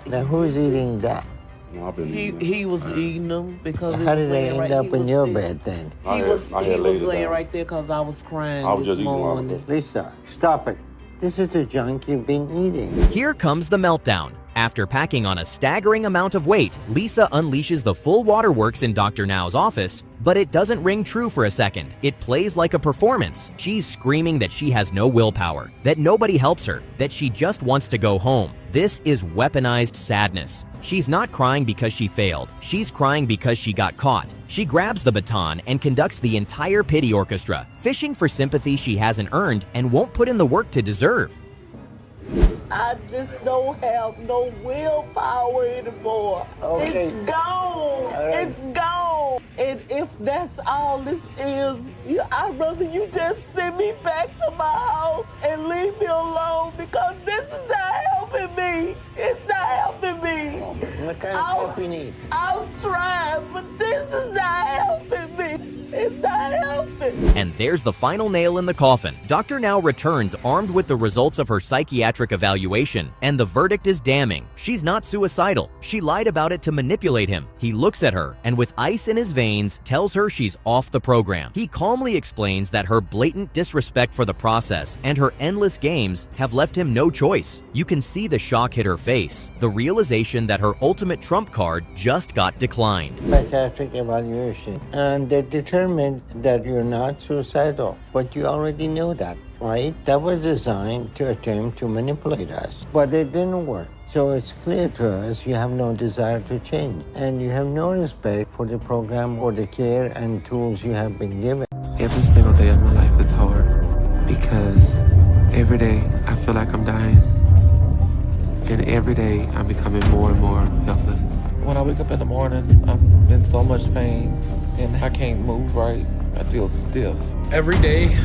Now, who's eating that? He was eating them because how did they end up in your bed then? He was laying right there because I was crying this morning. Lisa, stop it. This is the junk you've been eating. Here comes the meltdown. After packing on a staggering amount of weight, Lisa unleashes the full waterworks in Dr. Now's office, but it doesn't ring true for a second. It plays like a performance. She's screaming that she has no willpower, that nobody helps her, that she just wants to go home. This is weaponized sadness. She's not crying because she failed. She's crying because she got caught. She grabs the baton and conducts the entire pity orchestra, fishing for sympathy she hasn't earned and won't put in the work to deserve. I just don't have no willpower anymore. Okay. It's gone. Right. It's gone. And if that's all this is, I'd rather you just send me back to my house and leave me alone because this is not helping me. It's not helping me. What kind of help you need? I'm trying, but this is not helping me. It's not helping. And there's the final nail in the coffin. Dr. Now returns armed with the results of her psychiatric evaluation, and the verdict is damning. She's not suicidal. She lied about it to manipulate him. He looks at her and with ice in his veins tells her she's off the program. He calmly explains that her blatant disrespect for the process and her endless games have left him no choice. You can see the shock hit her face, the realization that her ultimate trump card just got declined. Psychiatric evaluation, and they determined that you're not suicidal, but you already know that, right? That was designed to attempt to manipulate us, but it didn't work. So it's clear to us you have no desire to change, and you have no respect for the program or the care and tools you have been given. Every single day of my life is hard because every day I feel like I'm dying, and every day I'm becoming more and more helpless. When I wake up in the morning, I'm in so much pain and I can't move right. I feel stiff. Every day,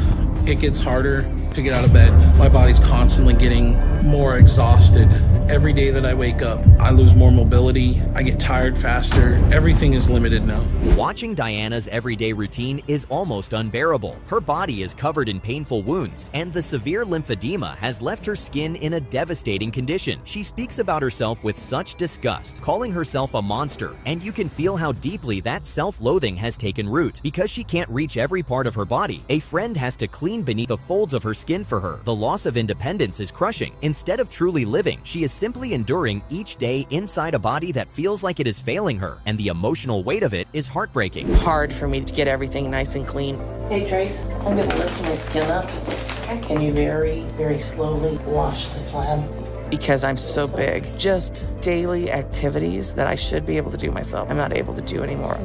it gets harder to get out of bed. My body's constantly getting more exhausted. Every day that I wake up, I lose more mobility. I get tired faster. Everything is limited now. Watching Diana's everyday routine is almost unbearable. Her body is covered in painful wounds, and the severe lymphedema has left her skin in a devastating condition. She speaks about herself with such disgust, calling herself a monster, and you can feel how deeply that self-loathing has taken root. Because she can't reach every part of her body, a friend has to clean beneath the folds of her skin for her. The loss of independence is crushing. Instead of truly living, she is simply enduring each day inside a body that feels like it is failing her, and the emotional weight of it is heartbreaking. Hard for me to get everything nice and clean. Hey, Trace, I'm gonna lift my skin up. Can you very, very slowly wash the flab? Because I'm so big. Just daily activities that I should be able to do myself, I'm not able to do anymore.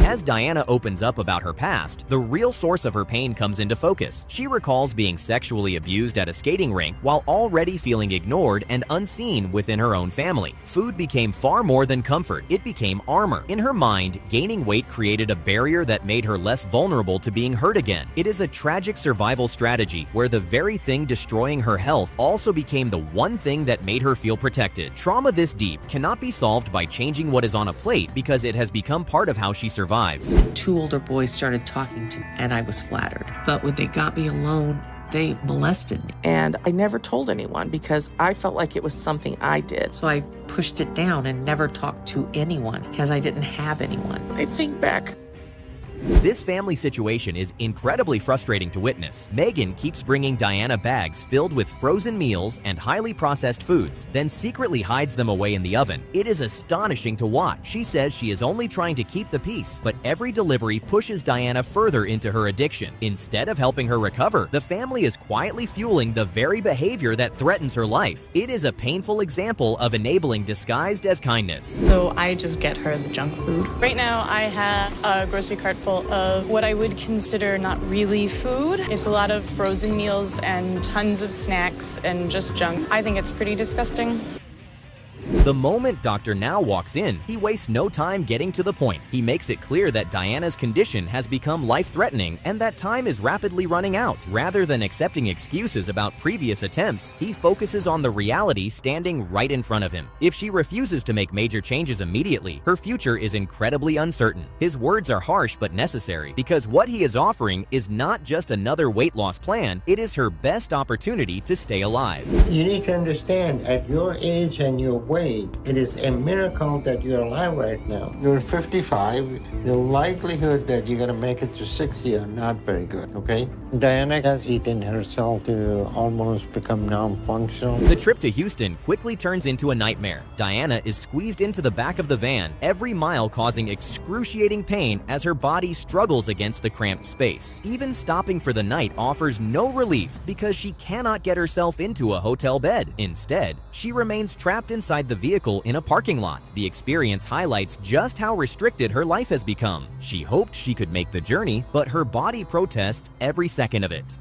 As Diana opens up about her past, the real source of her pain comes into focus. She recalls being sexually abused at a skating rink while already feeling ignored and unseen within her own family. Food became far more than comfort. It became armor. In her mind, gaining weight created a barrier that made her less vulnerable to being hurt again. It is a tragic survival strategy where the very thing destroying her health also became the one thing that made her feel protected. Trauma this deep cannot be solved by changing what is on a plate because it has become part of how she survives. 2 older boys started talking to me, and I was flattered. But when they got me alone, they molested me. And I never told anyone because I felt like it was something I did. So I pushed it down and never talked to anyone because I didn't have anyone. I think back. This family situation is incredibly frustrating to witness. Megan keeps bringing Diana bags filled with frozen meals and highly processed foods, then secretly hides them away in the oven. It is astonishing to watch. She says she is only trying to keep the peace, but every delivery pushes Diana further into her addiction. Instead of helping her recover, the family is quietly fueling the very behavior that threatens her life. It is a painful example of enabling disguised as kindness. So I just get her the junk food. Right now I have a grocery cart full cycle of what I would consider not really food. It's a lot of frozen meals and tons of snacks and just junk. I think it's pretty disgusting. The moment Dr. Now walks in, he wastes no time getting to the point. He makes it clear that Diana's condition has become life-threatening and that time is rapidly running out. Rather than accepting excuses about previous attempts, he focuses on the reality standing right in front of him. If she refuses to make major changes immediately, her future is incredibly uncertain. His words are harsh but necessary because what he is offering is not just another weight loss plan, it is her best opportunity to stay alive. You need to understand, at your age and your weight, it is a miracle that you're alive right now. You're 55. The likelihood that you're going to make it to 60 are not very good, okay? Diana has eaten herself to almost become non-functional. The trip to Houston quickly turns into a nightmare. Diana is squeezed into the back of the van, every mile causing excruciating pain as her body struggles against the cramped space. Even stopping for the night offers no relief because she cannot get herself into a hotel bed. Instead, she remains trapped inside the vehicle in a parking lot. The experience highlights just how restricted her life has become. She hoped she could make the journey, but her body protests every second of it.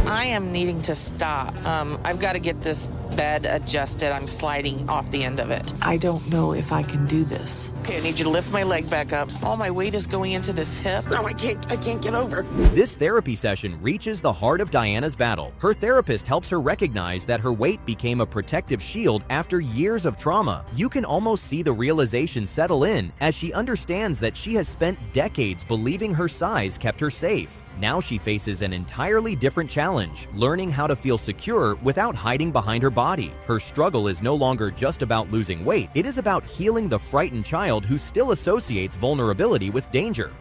I am needing to stop. I've got to get this bed adjusted. I'm sliding off the end of it. I don't know if I can do this. Okay, I need you to lift my leg back up. All my weight is going into this hip. No, I can't get over. This therapy session reaches the heart of Diana's battle. Her therapist helps her recognize that her weight became a protective shield after years of trauma. You can almost see the realization settle in as she understands that she has spent decades believing her size kept her safe. Now she faces an entirely different challenge, learning how to feel secure without hiding behind her body. Her struggle is no longer just about losing weight, it is about healing the frightened child who still associates vulnerability with danger.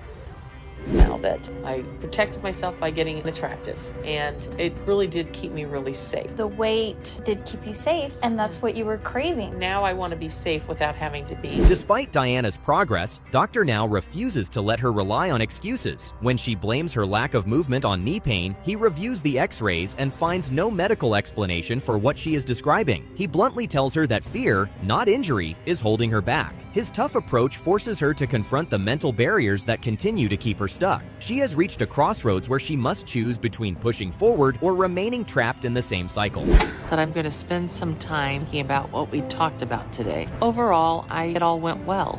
Now that I protected myself by getting attractive, and it really did keep me really safe. The weight did keep you safe, and that's what you were craving. Now I want to be safe without having to be. Despite Diana's progress, Dr. Now refuses to let her rely on excuses. When she blames her lack of movement on knee pain, he reviews the x-rays and finds no medical explanation for what she is describing. He bluntly tells her that fear, not injury, is holding her back. His tough approach forces her to confront the mental barriers that continue to keep her stuck. She has reached a crossroads where she must choose between pushing forward or remaining trapped in the same cycle. But I'm going to spend some time thinking about what we talked about today. Overall, it all went well.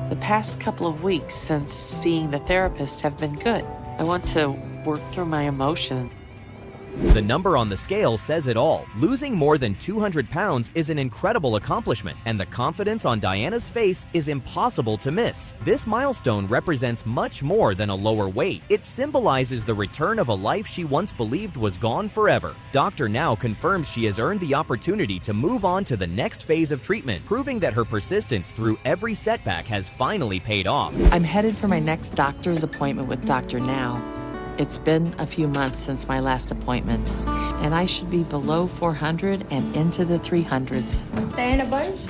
The past couple of weeks since seeing the therapist have been good. I want to work through my emotions. The number on the scale says it all. Losing more than 200 pounds is an incredible accomplishment, and the confidence on Diana's face is impossible to miss. This milestone represents much more than a lower weight. It symbolizes the return of a life she once believed was gone forever. Dr. Now confirms she has earned the opportunity to move on to the next phase of treatment, proving that her persistence through every setback has finally paid off. I'm headed for my next doctor's appointment with Dr. Now. It's been a few months since my last appointment, and I should be below 400 and into the 300s. Stay in a bunch?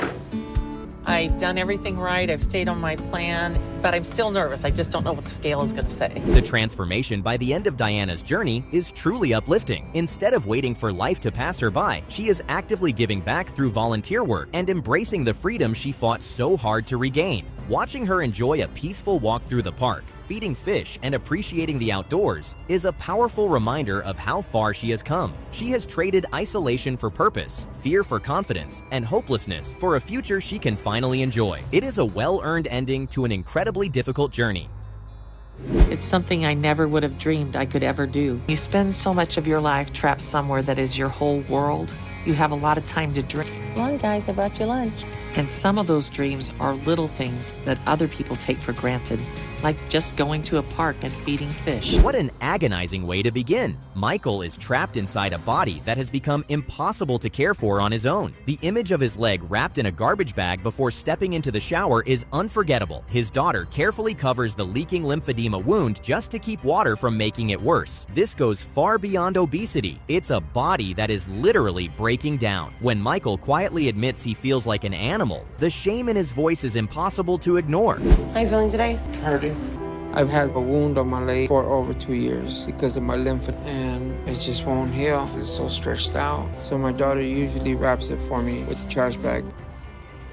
I've done everything right. I've stayed on my plan, but I'm still nervous. I just don't know what the scale is going to say. The transformation by the end of Diana's journey is truly uplifting. Instead of waiting for life to pass her by, she is actively giving back through volunteer work and embracing the freedom she fought so hard to regain. Watching her enjoy a peaceful walk through the park, feeding fish, and appreciating the outdoors is a powerful reminder of how far she has come. She has traded isolation for purpose, fear for confidence, and hopelessness for a future she can finally enjoy. It is a well-earned ending to an incredibly difficult journey. It's something I never would have dreamed I could ever do. You spend so much of your life trapped somewhere that is your whole world. You have a lot of time to dream. Come on, guys, I brought you lunch. And some of those dreams are little things that other people take for granted, like just going to a park and feeding fish. What an agonizing way to begin. Michael is trapped inside a body that has become impossible to care for on his own. The image of his leg wrapped in a garbage bag before stepping into the shower is unforgettable. His daughter carefully covers the leaking lymphedema wound just to keep water from making it worse. This goes far beyond obesity. It's a body that is literally breaking down. When Michael quietly admits he feels like an animal, the shame in his voice is impossible to ignore. How you feeling today? Hurting. I've had a wound on my leg for over 2 years because of my lymph, and it just won't heal. It's so stretched out. So my daughter usually wraps it for me with the trash bag.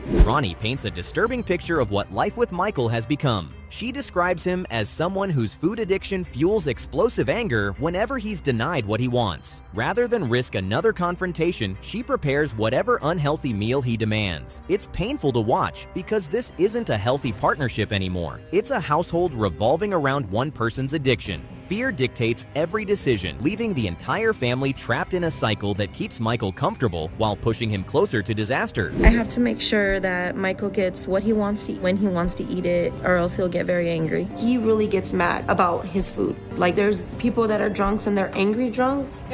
Ronnie paints a disturbing picture of what life with Michael has become. She describes him as someone whose food addiction fuels explosive anger whenever he's denied what he wants. Rather than risk another confrontation, she prepares whatever unhealthy meal he demands. It's painful to watch because this isn't a healthy partnership anymore. It's a household revolving around one person's addiction. Fear dictates every decision, leaving the entire family trapped in a cycle that keeps Michael comfortable while pushing him closer to disaster. I have to make sure that Michael gets what he wants to eat when he wants to eat it, or else he'll get very angry. He really gets mad about his food. Like, there's people that are drunks and they're angry drunks.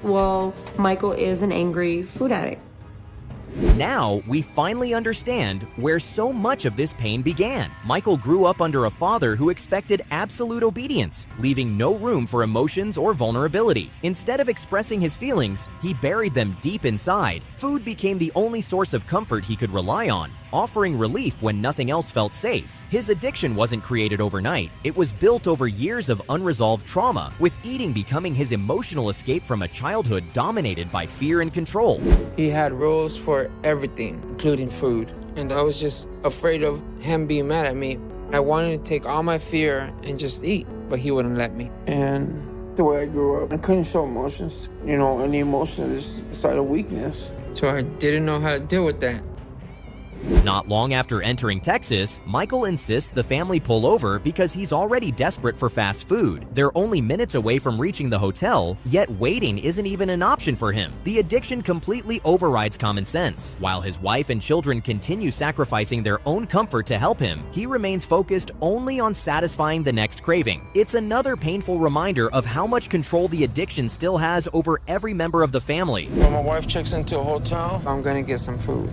Well, Michael is an angry food addict. Now, we finally understand where so much of this pain began. Michael grew up under a father who expected absolute obedience, leaving no room for emotions or vulnerability. Instead of expressing his feelings, he buried them deep inside. Food became the only source of comfort he could rely on, offering relief when nothing else felt safe. His addiction wasn't created overnight. It was built over years of unresolved trauma, with eating becoming his emotional escape from a childhood dominated by fear and control. He had rules for everything, including food. And I was just afraid of him being mad at me. I wanted to take all my fear and just eat, but he wouldn't let me. And the way I grew up, I couldn't show emotions. You know, and the emotion is a sign of weakness. So I didn't know how to deal with that. Not long after entering Texas, Michael insists the family pull over because he's already desperate for fast food. They're only minutes away from reaching the hotel, yet waiting isn't even an option for him. The addiction completely overrides common sense. While his wife and children continue sacrificing their own comfort to help him, he remains focused only on satisfying the next craving. It's another painful reminder of how much control the addiction still has over every member of the family. When my wife checks into a hotel, I'm gonna get some food.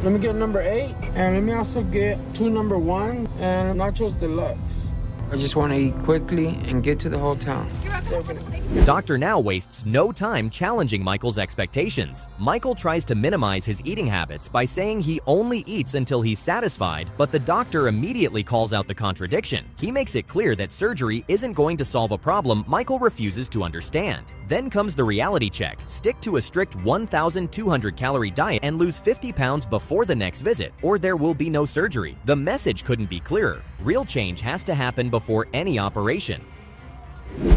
Let me get number 8, and let me also get 2 number 1 and nachos deluxe. I just want to eat quickly and get to the hotel. Dr. Now wastes no time challenging Michael's expectations. Michael tries to minimize his eating habits by saying he only eats until he's satisfied, but the doctor immediately calls out the contradiction. He makes it clear that surgery isn't going to solve a problem Michael refuses to understand. Then comes the reality check. Stick to a strict 1,200 calorie diet and lose 50 pounds before the next visit, or there will be no surgery. The message couldn't be clearer. Real change has to happen before any operation.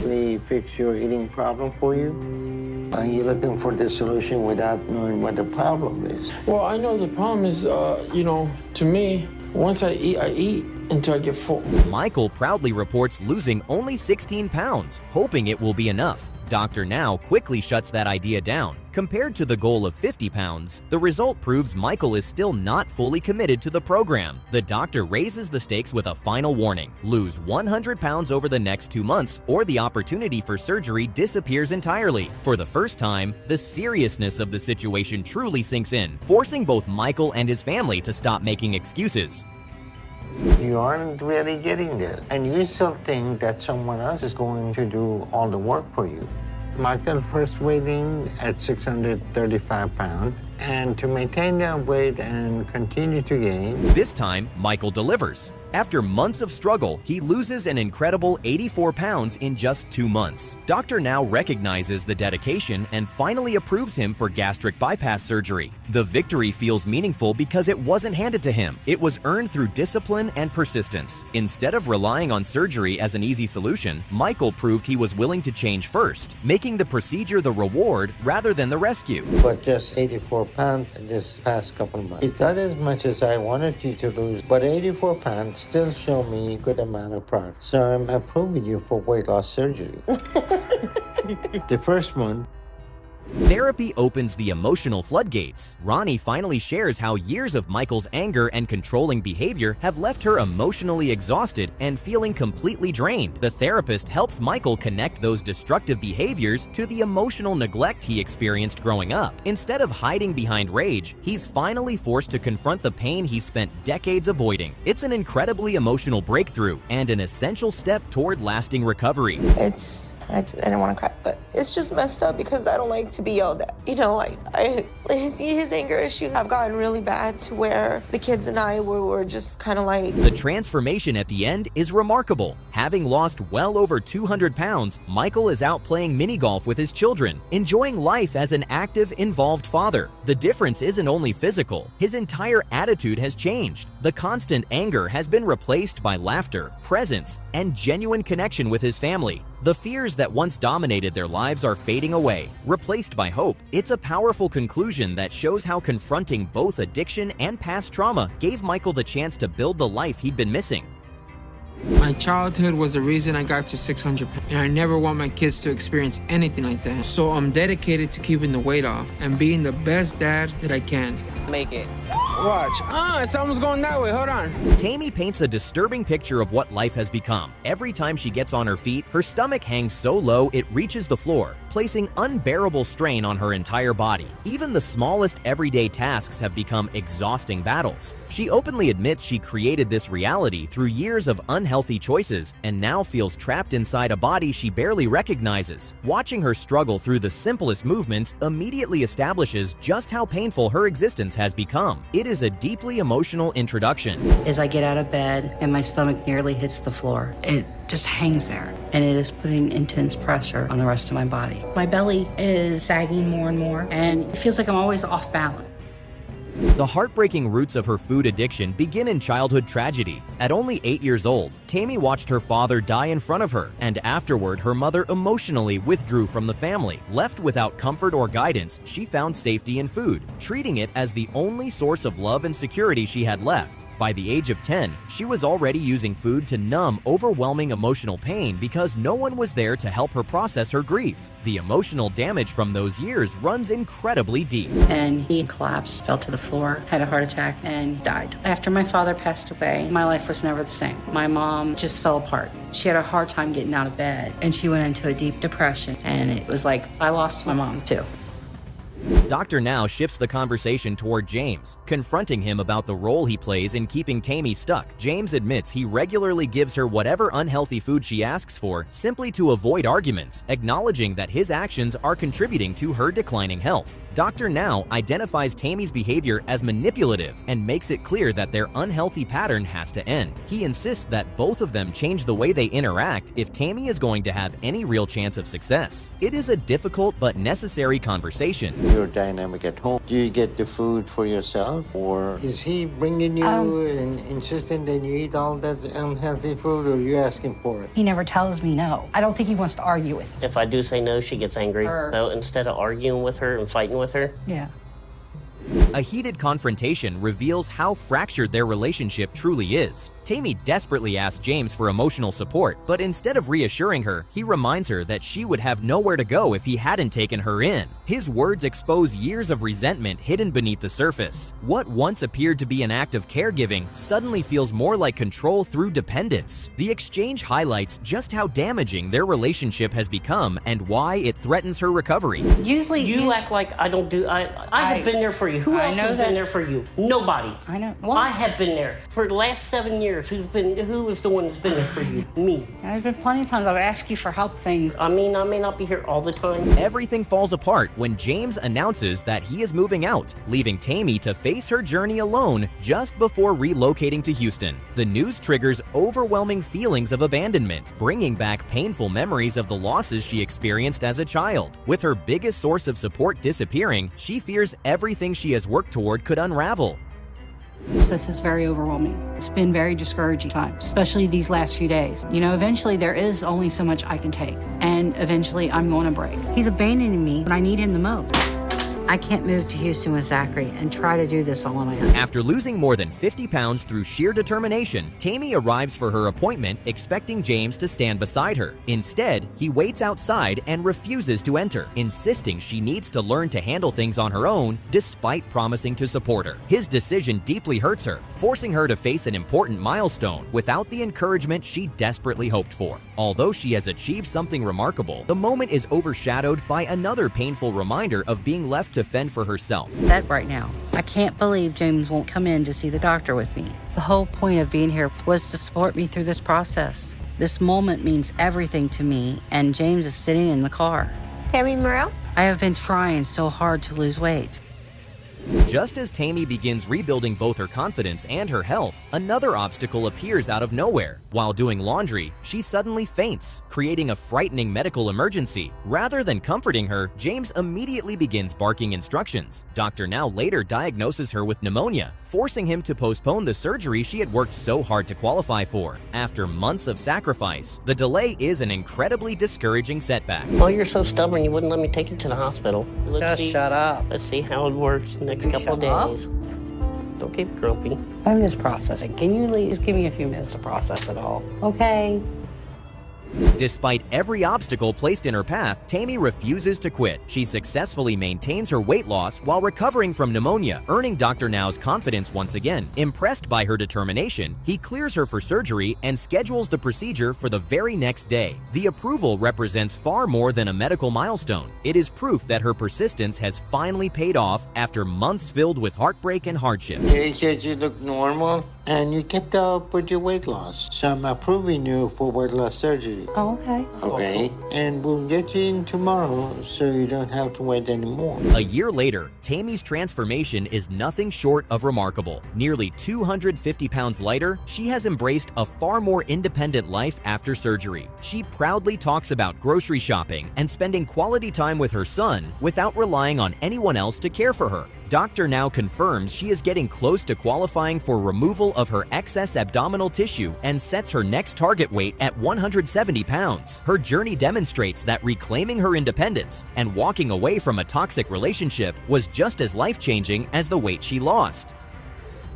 They fix your eating problem for you? Are you looking for the solution without knowing what the problem is? Well, I know the problem is, to me, once I eat until I get full. Michael proudly reports losing only 16 pounds, hoping it will be enough. Dr. Now quickly shuts that idea down. Compared to the goal of 50 pounds, the result proves Michael is still not fully committed to the program. The doctor raises the stakes with a final warning: lose 100 pounds over the next 2 months, or the opportunity for surgery disappears entirely. For the first time, the seriousness of the situation truly sinks in, forcing both Michael and his family to stop making excuses. You aren't really getting this, and you still think that someone else is going to do all the work for you. Michael first weighed in at 635 pounds, and to maintain that weight and continue to gain. This time, Michael delivers. After months of struggle, he loses an incredible 84 pounds in just 2 months. Dr. Now recognizes the dedication and finally approves him for gastric bypass surgery. The victory feels meaningful because it wasn't handed to him. It was earned through discipline and persistence. Instead of relying on surgery as an easy solution, Michael proved he was willing to change first, making the procedure the reward rather than the rescue. But just 84 pounds this past couple of months. It's not as much as I wanted you to lose, but 84 pounds still show me a good amount of progress. So I'm approving you for weight loss surgery. The first one. Therapy opens the emotional floodgates. Ronnie finally shares how years of Michael's anger and controlling behavior have left her emotionally exhausted and feeling completely drained. The therapist helps Michael connect those destructive behaviors to the emotional neglect he experienced growing up. Instead of hiding behind rage, he's finally forced to confront the pain he spent decades avoiding. It's an incredibly emotional breakthrough and an essential step toward lasting recovery. It's I didn't want to cry, but it's just messed up because I don't like to be yelled at. You know, his anger issues have gotten really bad to where the kids and I were just kind of like... The transformation at the end is remarkable. Having lost well over 200 pounds, Michael is out playing mini golf with his children, enjoying life as an active, involved father. The difference isn't only physical. His entire attitude has changed. The constant anger has been replaced by laughter, presence, and genuine connection with his family. The fears that once dominated their lives are fading away, replaced by hope. It's a powerful conclusion that shows how confronting both addiction and past trauma gave Michael the chance to build the life he'd been missing. My childhood was the reason I got to 600 pounds, and I never want my kids to experience anything like that. So I'm dedicated to keeping the weight off and being the best dad that I can. Make it. Watch. It's almost going that way. Hold on. Taimi paints a disturbing picture of what life has become. Every time she gets on her feet, her stomach hangs so low it reaches the floor, placing unbearable strain on her entire body. Even the smallest everyday tasks have become exhausting battles. She openly admits she created this reality through years of unhealthy choices and now feels trapped inside a body she barely recognizes. Watching her struggle through the simplest movements immediately establishes just how painful her existence has become. It is a deeply emotional introduction. As I get out of bed and my stomach nearly hits the floor, it just hangs there, and it is putting intense pressure on the rest of my body. My belly is sagging more and more, and it feels like I'm always off balance. The heartbreaking roots of her food addiction begin in childhood tragedy. At only 8 years old, Taimi watched her father die in front of her, and afterward her mother emotionally withdrew from the family. Left without comfort or guidance, she found safety in food, treating it as the only source of love and security she had left. By the age of 10, she was already using food to numb overwhelming emotional pain because no one was there to help her process her grief. The emotional damage from those years runs incredibly deep. And he collapsed, fell to the floor, had a heart attack, and died. After my father passed away, my life was never the same. My mom just fell apart. She had a hard time getting out of bed, and she went into a deep depression, and it was like I lost my mom too. Dr. Now shifts the conversation toward James, confronting him about the role he plays in keeping Taimi stuck. James admits he regularly gives her whatever unhealthy food she asks for simply to avoid arguments, acknowledging that his actions are contributing to her declining health. Dr. Now identifies Taimi's behavior as manipulative and makes it clear that their unhealthy pattern has to end. He insists that both of them change the way they interact if Taimi is going to have any real chance of success. It is a difficult but necessary conversation. Your dynamic at home. Do you get the food for yourself, or is he bringing you and insisting that you eat all that unhealthy food, or are you asking for it? He never tells me no. I don't think he wants to argue with me. If I do say no, she gets angry. So instead of arguing with her and fighting with her. Yeah. A heated confrontation reveals how fractured their relationship truly is. Taimi desperately asks James for emotional support, but instead of reassuring her, he reminds her that she would have nowhere to go if he hadn't taken her in. His words expose years of resentment hidden beneath the surface. What once appeared to be an act of caregiving suddenly feels more like control through dependence. The exchange highlights just how damaging their relationship has become and why it threatens her recovery. Usually you act like I don't do. I have been there for you. Who else has been there for you? Nobody. I know. Well, I have been there for the last 7 years. Who is the one that's been there for you? Me. There's been plenty of times I've asked you for help things. I mean, I may not be here all the time. Everything falls apart when James announces that he is moving out, leaving Taimi to face her journey alone just before relocating to Houston. The news triggers overwhelming feelings of abandonment, bringing back painful memories of the losses she experienced as a child. With her biggest source of support disappearing, she fears everything she has worked toward could unravel. This is very overwhelming. It's been very discouraging times, especially these last few days. You know, eventually there is only so much I can take, and eventually I'm going to break. He's abandoning me when I need him the most. I can't move to Houston with Zachary and try to do this all on my own. After losing more than 50 pounds through sheer determination, Taimi arrives for her appointment expecting James to stand beside her. Instead, he waits outside and refuses to enter, insisting she needs to learn to handle things on her own despite promising to support her. His decision deeply hurts her, forcing her to face an important milestone without the encouragement she desperately hoped for. Although she has achieved something remarkable, the moment is overshadowed by another painful reminder of being left to fend for herself. That right now, I can't believe James won't come in to see the doctor with me. The whole point of being here was to support me through this process. This moment means everything to me, and James is sitting in the car. Taimi Morel? I have been trying so hard to lose weight. Just as Taimi begins rebuilding both her confidence and her health, another obstacle appears out of nowhere. While doing laundry, she suddenly faints, creating a frightening medical emergency. Rather than comforting her, James immediately begins barking instructions. Dr. Now later diagnoses her with pneumonia, forcing him to postpone the surgery she had worked so hard to qualify for. After months of sacrifice, the delay is an incredibly discouraging setback. Well, you're so stubborn you wouldn't let me take you to the hospital. Shut up. Let's see how it works the next couple of days. Don't keep grumpy. I'm just processing. Can you just give me a few minutes to process it all? Okay. Despite every obstacle placed in her path, Taimi refuses to quit. She successfully maintains her weight loss while recovering from pneumonia, earning Dr. Now's confidence once again. Impressed by her determination, he clears her for surgery and schedules the procedure for the very next day. The approval represents far more than a medical milestone. It is proof that her persistence has finally paid off after months filled with heartbreak and hardship. They said you look normal and you kept up with your weight loss. So I'm approving you for weight loss surgery. Oh, okay. Okay, and we'll get you in tomorrow so you don't have to wait anymore. A year later, Taimi's transformation is nothing short of remarkable. Nearly 250 pounds lighter, she has embraced a far more independent life after surgery. She proudly talks about grocery shopping and spending quality time with her son without relying on anyone else to care for her. Dr. Now confirms she is getting close to qualifying for removal of her excess abdominal tissue and sets her next target weight at 170 pounds. Her journey demonstrates that reclaiming her independence and walking away from a toxic relationship was just as life-changing as the weight she lost.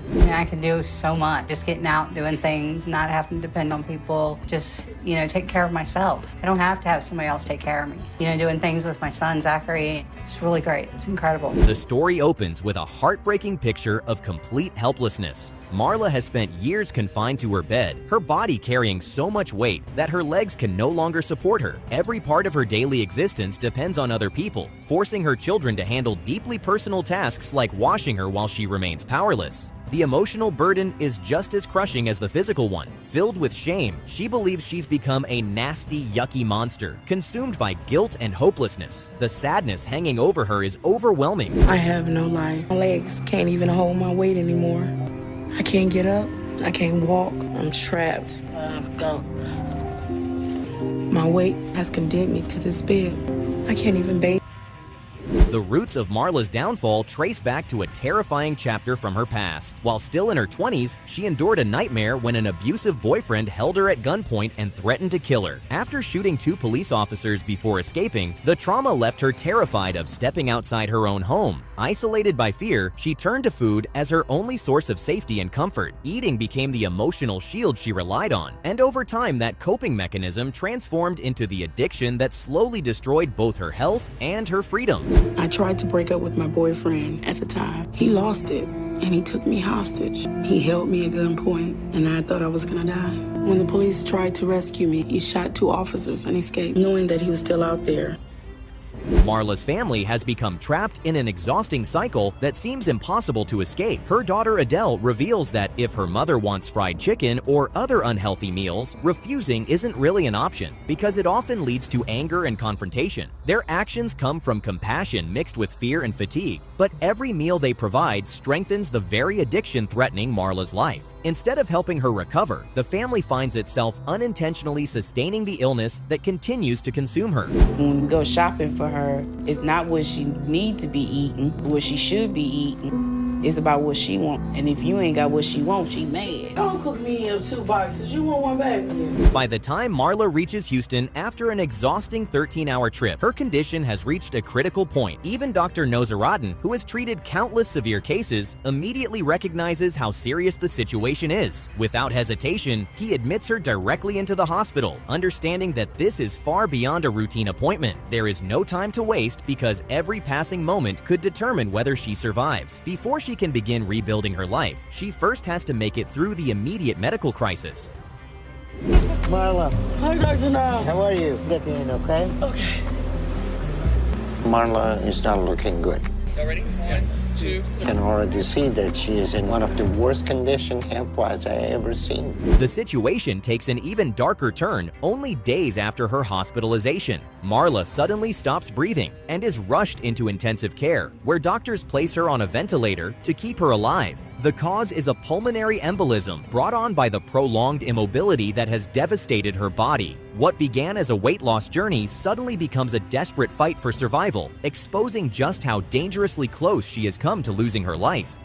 I mean, I could do so much. Just getting out, doing things, not having to depend on people, just, take care of myself. I don't have to have somebody else take care of me. Doing things with my son, Zachary, it's really great. It's incredible. The story opens with a heartbreaking picture of complete helplessness. Marla has spent years confined to her bed, her body carrying so much weight that her legs can no longer support her. Every part of her daily existence depends on other people, forcing her children to handle deeply personal tasks like washing her while she remains powerless. The emotional burden is just as crushing as the physical one. Filled with shame, she believes she's become a nasty, yucky monster, consumed by guilt and hopelessness. The sadness hanging over her is overwhelming. I have no life. My legs can't even hold my weight anymore. I can't get up. I can't walk. I'm trapped. Go. My weight has condemned me to this bed. I can't even bathe. The roots of Marla's downfall trace back to a terrifying chapter from her past. While still in her 20s, she endured a nightmare when an abusive boyfriend held her at gunpoint and threatened to kill her. After shooting 2 police officers before escaping, the trauma left her terrified of stepping outside her own home. Isolated by fear, she turned to food as her only source of safety and comfort. Eating became the emotional shield she relied on, and over time that coping mechanism transformed into the addiction that slowly destroyed both her health and her freedom. I tried to break up with my boyfriend at the time. He lost it, and he took me hostage. He held me at gunpoint, and I thought I was gonna die. When the police tried to rescue me, he shot 2 officers and escaped, knowing that he was still out there. Marla's family has become trapped in an exhausting cycle that seems impossible to escape. Her daughter Adele reveals that if her mother wants fried chicken or other unhealthy meals, refusing isn't really an option because it often leads to anger and confrontation. Their actions come from compassion mixed with fear and fatigue, but every meal they provide strengthens the very addiction threatening Marla's life. Instead of helping her recover, the family finds itself unintentionally sustaining the illness that continues to consume her. When we go shopping for her, it's not what she needs to be eating, what she should be eating. It's about what she wants. And if you ain't got what she wants, she mad. Don't cook me in 2 boxes. You want one back? Yes. By the time Marla reaches Houston after an exhausting 13-hour trip, her condition has reached a critical point. Even Dr. Nozaradin, who has treated countless severe cases, immediately recognizes how serious the situation is. Without hesitation, he admits her directly into the hospital, understanding that this is far beyond a routine appointment. There is no time to waste because every passing moment could determine whether she survives. Before she can begin rebuilding her life, she first has to make it through the immediate medical crisis. Marla. Hi, Dr. Now. How are you? Get me in, okay? Okay. Marla is not looking good. Y'all ready? 1, 2. I can already see that she is in one of the worst conditions health-wise I ever seen. The situation takes an even darker turn only days after her hospitalization. Marla suddenly stops breathing and is rushed into intensive care, where doctors place her on a ventilator to keep her alive. The cause is a pulmonary embolism brought on by the prolonged immobility that has devastated her body. What began as a weight loss journey suddenly becomes a desperate fight for survival, exposing just how dangerously close she has come to losing her life.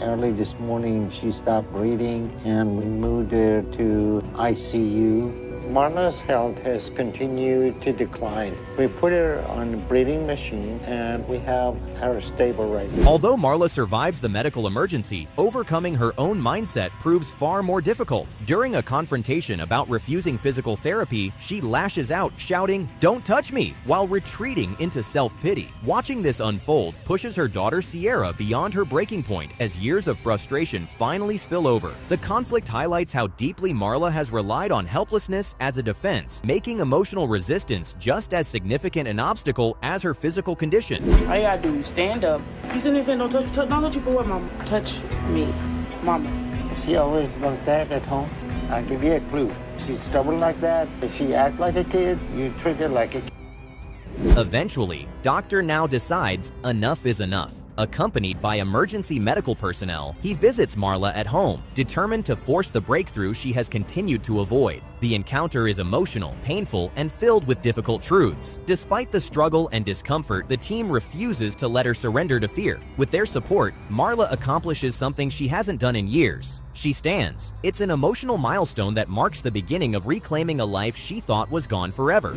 Early this morning, she stopped breathing and we moved her to ICU. Marla's health has continued to decline. We put her on a breathing machine and we have her stable right now. Although Marla survives the medical emergency, overcoming her own mindset proves far more difficult. During a confrontation about refusing physical therapy, she lashes out, shouting, "Don't touch me," while retreating into self-pity. Watching this unfold pushes her daughter Sierra beyond her breaking point as years of frustration finally spill over. The conflict highlights how deeply Marla has relied on helplessness as a defense, making emotional resistance just as significant an obstacle as her physical condition. All you gotta do is stand up. You sitting there saying, "Don't touch, don't touch you for what, mama? Touch me, mama." She always like that at home. I'll give you a clue. She's stubborn like that. If she act like a kid, you treat her like a kid. Eventually, Dr. Now decides enough is enough. Accompanied by emergency medical personnel, he visits Marla at home, determined to force the breakthrough she has continued to avoid. The encounter is emotional, painful, and filled with difficult truths. Despite the struggle and discomfort, the team refuses to let her surrender to fear. With their support, Marla accomplishes something she hasn't done in years. She stands. It's an emotional milestone that marks the beginning of reclaiming a life she thought was gone forever.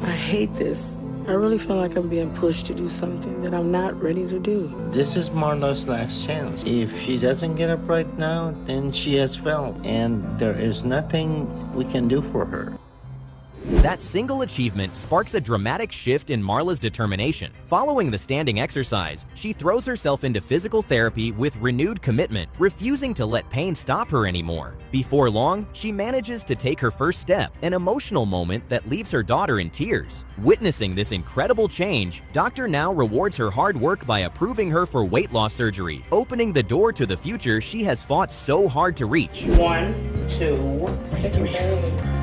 I hate this. I really feel like I'm being pushed to do something that I'm not ready to do. This is Marla's last chance. If she doesn't get up right now, then she has failed, and there is nothing we can do for her. That single achievement sparks a dramatic shift in Marla's determination. Following the standing exercise, she throws herself into physical therapy with renewed commitment, refusing to let pain stop her anymore. Before long, she manages to take her first step, an emotional moment that leaves her daughter in tears. Witnessing this incredible change, Dr. Now rewards her hard work by approving her for weight loss surgery, opening the door to the future she has fought so hard to reach. 1, 2, 3.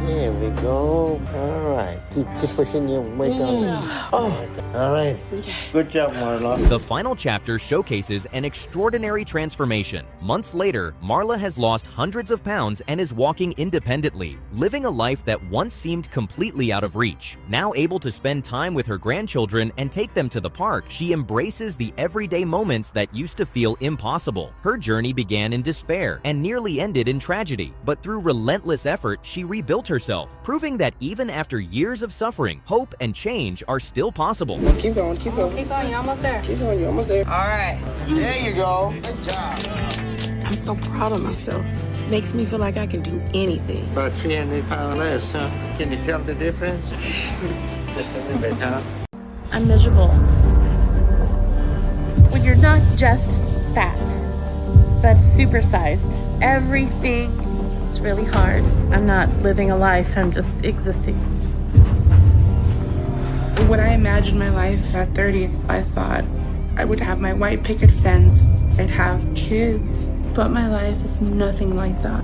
There we go. All right. Keep pushing your weight on. All right. Good job, Marla. The final chapter showcases an extraordinary transformation. Months later, Marla has lost hundreds of pounds and is walking independently, living a life that once seemed completely out of reach. Now able to spend time with her grandchildren and take them to the park, she embraces the everyday moments that used to feel impossible. Her journey began in despair and nearly ended in tragedy, but through relentless effort, she rebuilt herself, proving that even after years of suffering, hope and change are still possible. Keep going, keep going. Keep going, you're almost there. Keep going, you're almost there. All right. There you go. Good job. I'm so proud of myself. Makes me feel like I can do anything. About 300 pounds less, huh? Can you tell the difference? Just a little bit, huh? I'm miserable. When you're not just fat, but supersized, everything is really hard. I'm not living a life, I'm just existing. When I imagined my life at 30, I thought I would have my white picket fence, I'd have kids, but my life is nothing like that.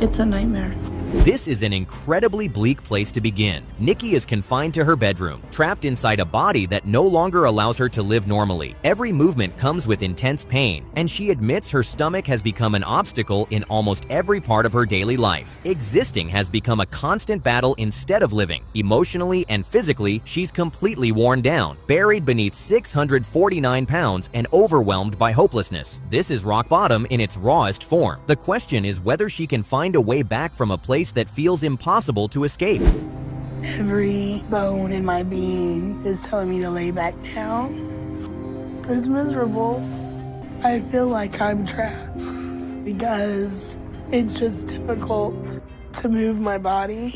It's a nightmare. This is an incredibly bleak place to begin. Nikki is confined to her bedroom, trapped inside a body that no longer allows her to live normally. Every movement comes with intense pain, and she admits her stomach has become an obstacle in almost every part of her daily life. Existing has become a constant battle instead of living. Emotionally and physically, she's completely worn down, buried beneath 649 pounds and overwhelmed by hopelessness. This is rock bottom in its rawest form. The question is whether she can find a way back from a place that feels impossible to escape. Every bone in my being is telling me to lay back down. It's miserable. I feel like I'm trapped because it's just difficult to move my body.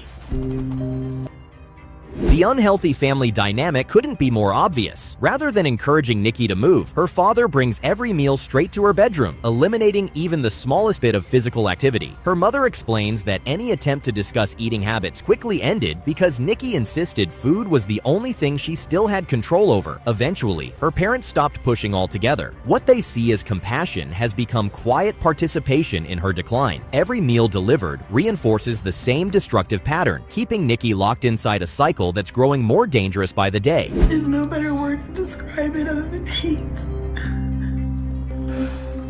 The The unhealthy family dynamic couldn't be more obvious. Rather than encouraging Nikki to move, her father brings every meal straight to her bedroom, eliminating even the smallest bit of physical activity. Her mother explains that any attempt to discuss eating habits quickly ended because Nikki insisted food was the only thing she still had control over. Eventually, her parents stopped pushing altogether. What they see as compassion has become quiet participation in her decline. Every meal delivered reinforces the same destructive pattern, keeping Nikki locked inside a cycle that's growing more dangerous by the day. There's no better word to describe it other than hate.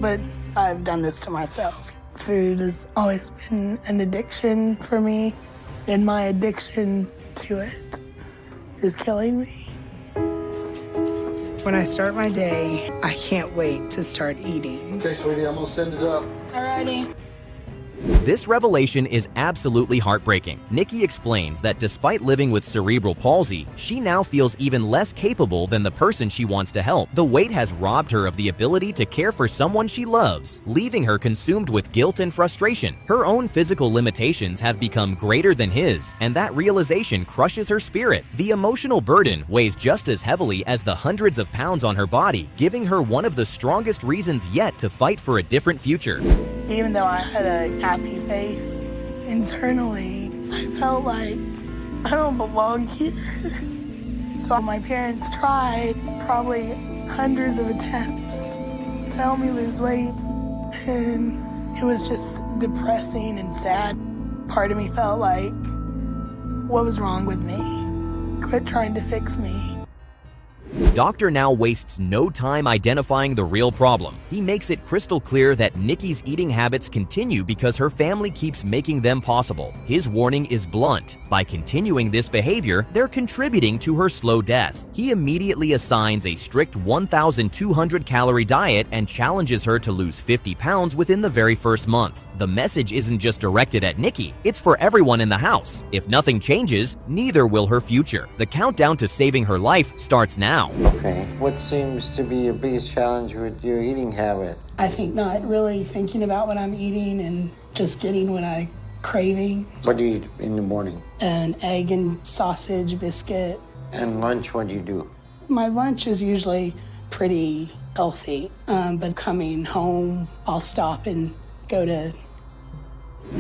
But I've done this to myself. Food has always been an addiction for me, and my addiction to it is killing me. When I start my day, I can't wait to start eating. Okay, sweetie, I'm gonna send it up. Alrighty. This revelation is absolutely heartbreaking. Nikki explains that despite living with cerebral palsy, she now feels even less capable than the person she wants to help. The weight has robbed her of the ability to care for someone she loves, leaving her consumed with guilt and frustration. Her own physical limitations have become greater than his, and that realization crushes her spirit. The emotional burden weighs just as heavily as the hundreds of pounds on her body, giving her one of the strongest reasons yet to fight for a different future. Even though I had a happy face, internally, I felt like I don't belong here. So my parents tried probably hundreds of attempts to help me lose weight, and it was just depressing and sad. Part of me felt like, what was wrong with me? Quit trying to fix me. Doctor now wastes no time identifying the real problem. He makes it crystal clear that Nikki's eating habits continue because her family keeps making them possible. His warning is blunt. By continuing this behavior, they're contributing to her slow death. He immediately assigns a strict 1,200 calorie diet and challenges her to lose 50 pounds within the very first month. The message isn't just directed at Nikki, it's for everyone in the house. If nothing changes, neither will her future. The countdown to saving her life starts now. Okay. What seems to be your biggest challenge with your eating habit? I think not really thinking about what I'm eating and just getting what I'm craving. What do you eat in the morning? An egg and sausage biscuit. And lunch, what do you do? My lunch is usually pretty healthy, but coming home, I'll stop and go to.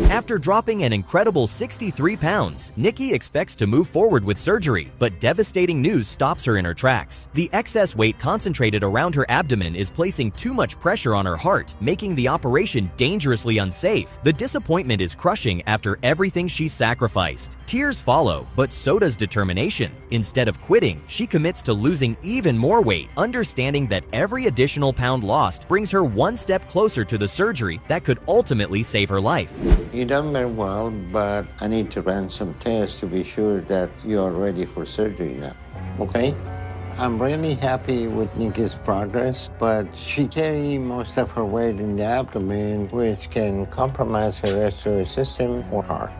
After dropping an incredible 63 pounds, Nikki expects to move forward with surgery, but devastating news stops her in her tracks. The excess weight concentrated around her abdomen is placing too much pressure on her heart, making the operation dangerously unsafe. The disappointment is crushing after everything she's sacrificed. Tears follow, but so does determination. Instead of quitting, she commits to losing even more weight, understanding that every additional pound lost brings her one step closer to the surgery that could ultimately save her life. You done very well, but I need to run some tests to be sure that you are ready for surgery now, okay? I'm really happy with Nikki's progress, but she carries most of her weight in the abdomen, which can compromise her respiratory system or heart.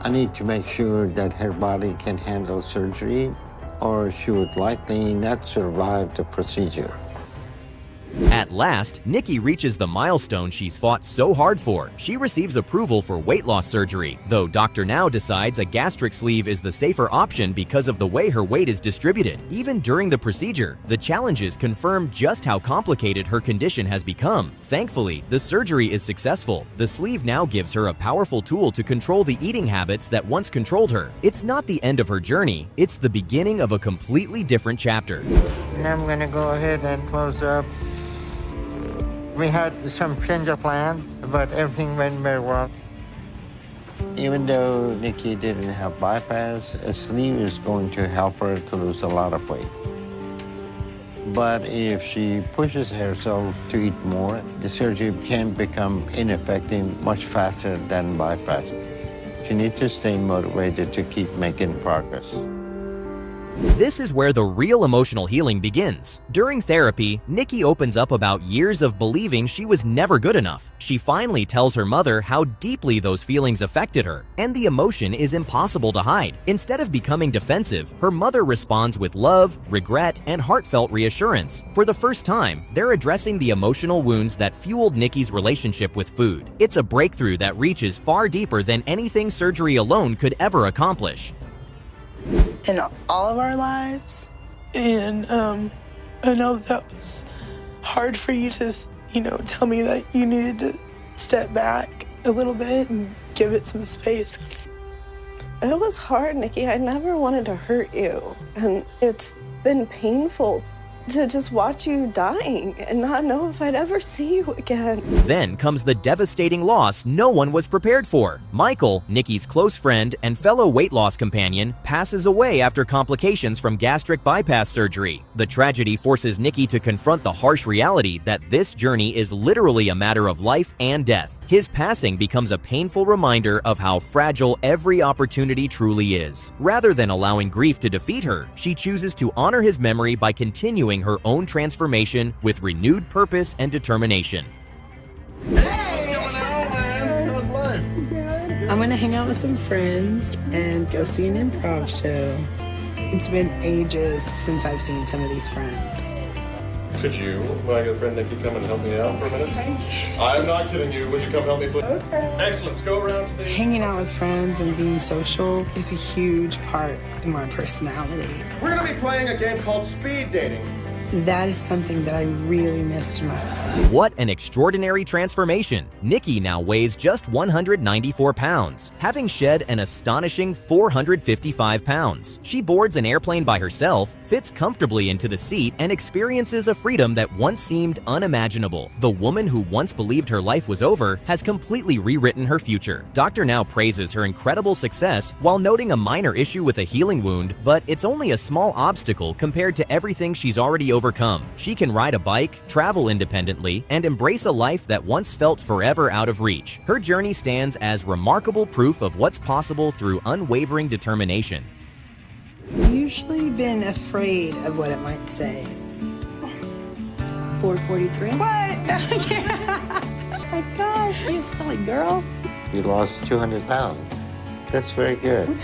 I need to make sure that her body can handle surgery, or she would likely not survive the procedure. At last, Nikki reaches the milestone she's fought so hard for. She receives approval for weight loss surgery, though Dr. Now decides a gastric sleeve is the safer option because of the way her weight is distributed. Even during the procedure, the challenges confirm just how complicated her condition has become. Thankfully, the surgery is successful. The sleeve now gives her a powerful tool to control the eating habits that once controlled her. It's not the end of her journey, it's the beginning of a completely different chapter. Now I'm gonna go ahead and close up. We had some change of plan, but everything went very well. Even though Nikki didn't have bypass, a sleeve is going to help her to lose a lot of weight. But if she pushes herself to eat more, the surgery can become ineffective much faster than bypass. She needs to stay motivated to keep making progress. This is where the real emotional healing begins. During therapy, Nikki opens up about years of believing she was never good enough. She finally tells her mother how deeply those feelings affected her, and the emotion is impossible to hide. Instead of becoming defensive, her mother responds with love, regret, and heartfelt reassurance. For the first time, they're addressing the emotional wounds that fueled Nikki's relationship with food. It's a breakthrough that reaches far deeper than anything surgery alone could ever accomplish. in all of our lives. And I know that was hard for you to, tell me that you needed to step back a little bit and give it some space. It was hard, Nikki. I never wanted to hurt you. And it's been painful to just watch you dying and not know if I'd ever see you again. Then comes the devastating loss no one was prepared for. Michael, Nikki's close friend and fellow weight loss companion, passes away after complications from gastric bypass surgery. The tragedy forces Nikki to confront the harsh reality that this journey is literally a matter of life and death. His passing becomes a painful reminder of how fragile every opportunity truly is. Rather than allowing grief to defeat her, she chooses to honor his memory by continuing her own transformation with renewed purpose and determination. I'm gonna hang out with some friends and go see an improv show. It's been ages since I've seen some of these friends. Could you, my good friend Nikki, come and help me out for a minute? I'm not kidding you. Would you come help me, please? Okay. Excellent. Let's go around to the... Hanging out with friends and being social is a huge part of my personality. We're going to be playing a game called speed dating. That is something that I really missed in my life. What an extraordinary transformation. Nikki now weighs just 194 pounds, having shed an astonishing 455 pounds. She boards an airplane by herself, fits comfortably into the seat, and experiences a freedom that once seemed unimaginable. The woman who once believed her life was over has completely rewritten her future. Doctor now praises her incredible success while noting a minor issue with a healing wound, but it's only a small obstacle compared to everything she's already overcome. She can ride a bike, travel independently, and embrace a life that once felt forever out of reach. Her journey stands as remarkable proof of what's possible through unwavering determination. I've usually been afraid of what it might say. 443? What? Oh my gosh, you silly girl. You lost 200 pounds. That's very good.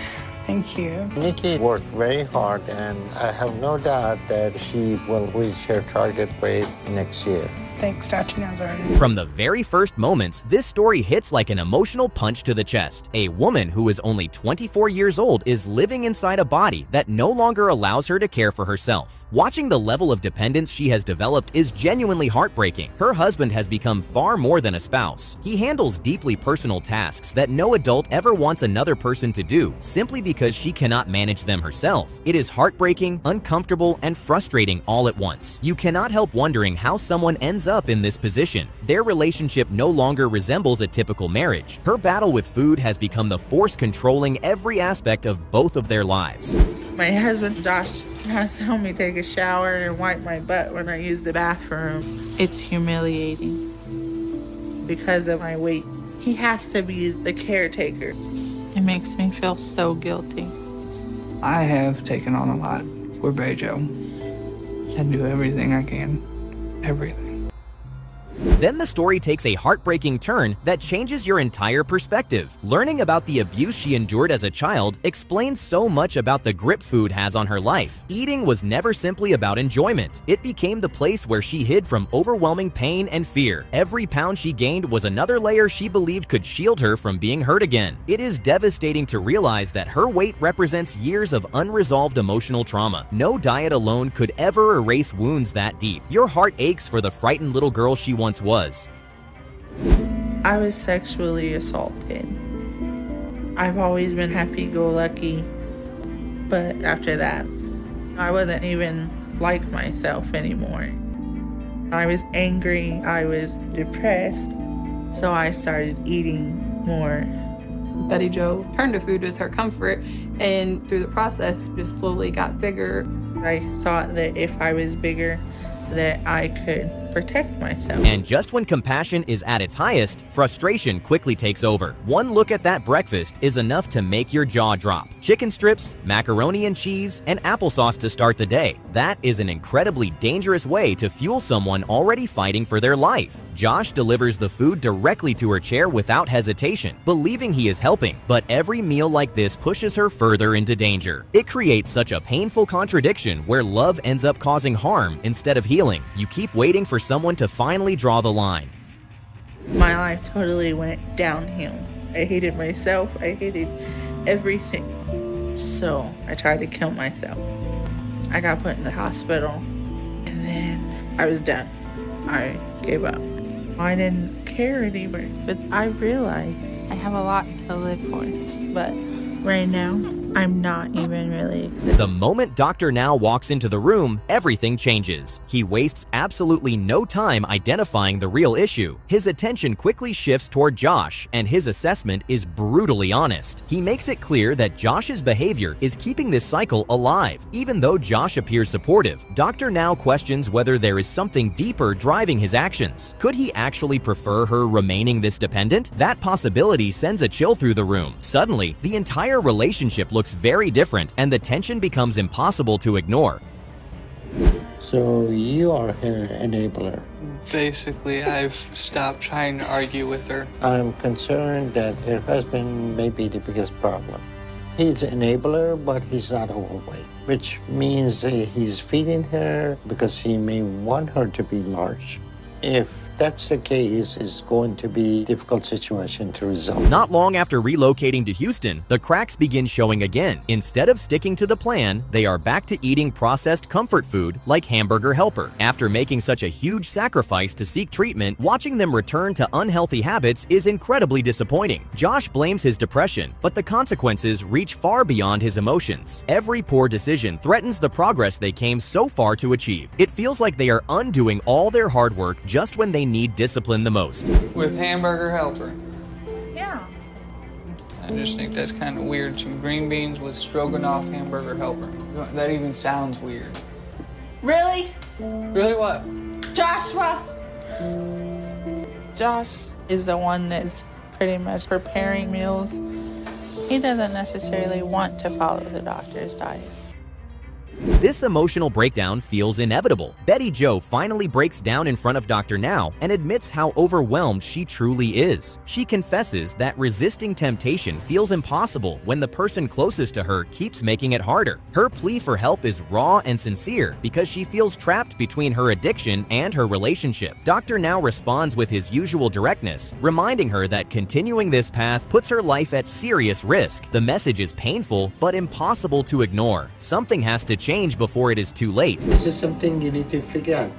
Thank you. Nikki worked very hard, and I have no doubt that she will reach her target weight next year. Thanks, Dr. Nazareth. From the very first moments, this story hits like an emotional punch to the chest. A woman who is only 24 years old is living inside a body that no longer allows her to care for herself. Watching the level of dependence she has developed is genuinely heartbreaking. Her husband has become far more than a spouse. He handles deeply personal tasks that no adult ever wants another person to do, simply because she cannot manage them herself. It is heartbreaking, uncomfortable, and frustrating all at once. You cannot help wondering how someone ends up in this position. Their relationship no longer resembles a typical marriage. Her battle with food has become the force controlling every aspect of both of their lives. My husband Josh has to help me take a shower and wipe my butt when I use the bathroom. It's humiliating because of my weight. He has to be the caretaker. It makes me feel so guilty. I have taken on a lot for Bejo. I do everything I can, everything. Then the story takes a heartbreaking turn that changes your entire perspective. Learning about the abuse she endured as a child explains so much about the grip food has on her life. Eating was never simply about enjoyment. It became the place where she hid from overwhelming pain and fear. Every pound she gained was another layer she believed could shield her from being hurt again. It is devastating to realize that her weight represents years of unresolved emotional trauma. No diet alone could ever erase wounds that deep. Your heart aches for the frightened little girl she once was. I was sexually assaulted. I've always been happy-go-lucky, but after that, I wasn't even like myself anymore. I was angry, I was depressed, so I started eating more. Betty Jo turned to food as her comfort, and through the process, just slowly got bigger. I thought that if I was bigger, that I could protect myself. And just when compassion is at its highest, frustration quickly takes over. One look at that breakfast is enough to make your jaw drop. Chicken strips, macaroni and cheese, and applesauce to start the day. That is an incredibly dangerous way to fuel someone already fighting for their life. Josh delivers the food directly to her chair without hesitation, believing he is helping. But every meal like this pushes her further into danger. It creates such a painful contradiction where love ends up causing harm instead of healing. You keep waiting for someone to finally draw the line. My life totally went downhill. I hated myself. I hated everything. So I tried to kill myself. I got put in the hospital, and then I was done. I gave up. I didn't care anymore, but I realized I have a lot to live for. But right now, I'm not even really excited. The moment Dr. Now walks into the room, everything changes. He wastes absolutely no time identifying the real issue. His attention quickly shifts toward Josh, and his assessment is brutally honest. He makes it clear that Josh's behavior is keeping this cycle alive. Even though Josh appears supportive, Dr. Now questions whether there is something deeper driving his actions. Could he actually prefer her remaining this dependent? That possibility sends a chill through the room. Suddenly, the entire relationship looks very different, and the tension becomes impossible to ignore. So you are her enabler. Basically, I've stopped trying to argue with her. I'm concerned that her husband may be the biggest problem. He's an enabler, but he's not overweight, which means he's feeding her because he may want her to be large. If that's the case, it's going to be a difficult situation to resolve. Not long after relocating to Houston, the cracks begin showing again. Instead of sticking to the plan, they are back to eating processed comfort food like Hamburger Helper. After making such a huge sacrifice to seek treatment, watching them return to unhealthy habits is incredibly disappointing. Josh blames his depression, but the consequences reach far beyond his emotions. Every poor decision threatens the progress they came so far to achieve. It feels like they are undoing all their hard work just when they need discipline the most. With Hamburger Helper. Yeah. I just think that's kind of weird. Some green beans with stroganoff Hamburger Helper. That even sounds weird. Really? Really what? Joshua! Josh is the one that's pretty much preparing meals. He doesn't necessarily want to follow the doctor's diet. This emotional breakdown feels inevitable. Betty Jo finally breaks down in front of Dr. Now and admits how overwhelmed she truly is. She confesses that resisting temptation feels impossible when the person closest to her keeps making it harder. Her plea for help is raw and sincere because she feels trapped between her addiction and her relationship. Dr. Now responds with his usual directness, reminding her that continuing this path puts her life at serious risk. The message is painful but impossible to ignore. Something has to change before it is too late. This is something you need to figure out.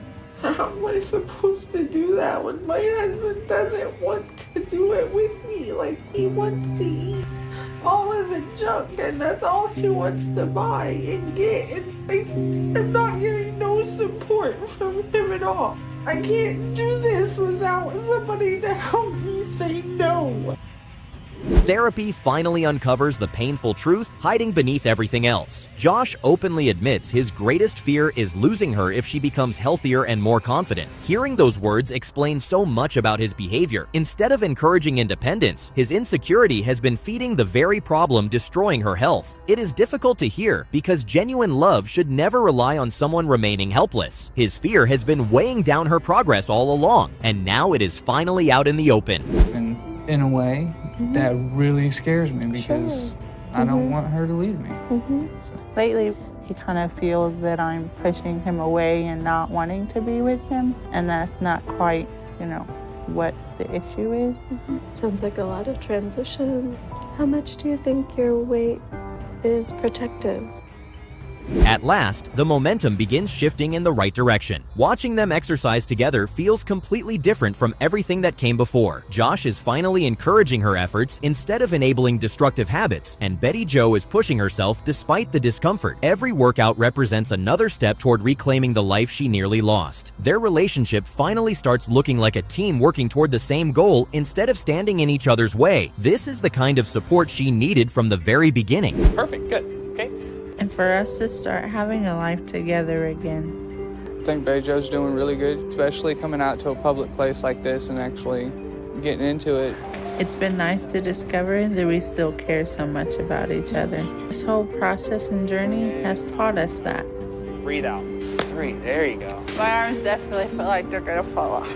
How am I supposed to do that when my husband doesn't want to do it with me? Like, he wants to eat all of the junk, and that's all he wants to buy and get, and like, I'm not getting no support from him at all. I can't do this without somebody to help me say no. Therapy finally uncovers the painful truth hiding beneath everything else. Josh openly admits his greatest fear is losing her if she becomes healthier and more confident. Hearing those words explains so much about his behavior. Instead of encouraging independence, his insecurity has been feeding the very problem destroying her health. It is difficult to hear because genuine love should never rely on someone remaining helpless. His fear has been weighing down her progress all along, and now it is finally out in the open. And in a way, that really scares me because I don't want her to leave me. Lately, he kind of feels that I'm pushing him away and not wanting to be with him, and that's not quite, what the issue is. Sounds like a lot of transitions. How much do you think your weight is protective? At last, the momentum begins shifting in the right direction. Watching them exercise together feels completely different from everything that came before. Josh is finally encouraging her efforts instead of enabling destructive habits, and Betty Jo is pushing herself despite the discomfort. Every workout represents another step toward reclaiming the life she nearly lost. Their relationship finally starts looking like a team working toward the same goal instead of standing in each other's way. This is the kind of support she needed from the very beginning. Perfect, good, okay. And for us to start having a life together again. I think Betty Jo's doing really good, especially coming out to a public place like this and actually getting into it. It's been nice to discover that we still care so much about each other. This whole process and journey has taught us that. Breathe out. 3, there you go. My arms definitely feel like they're gonna fall off.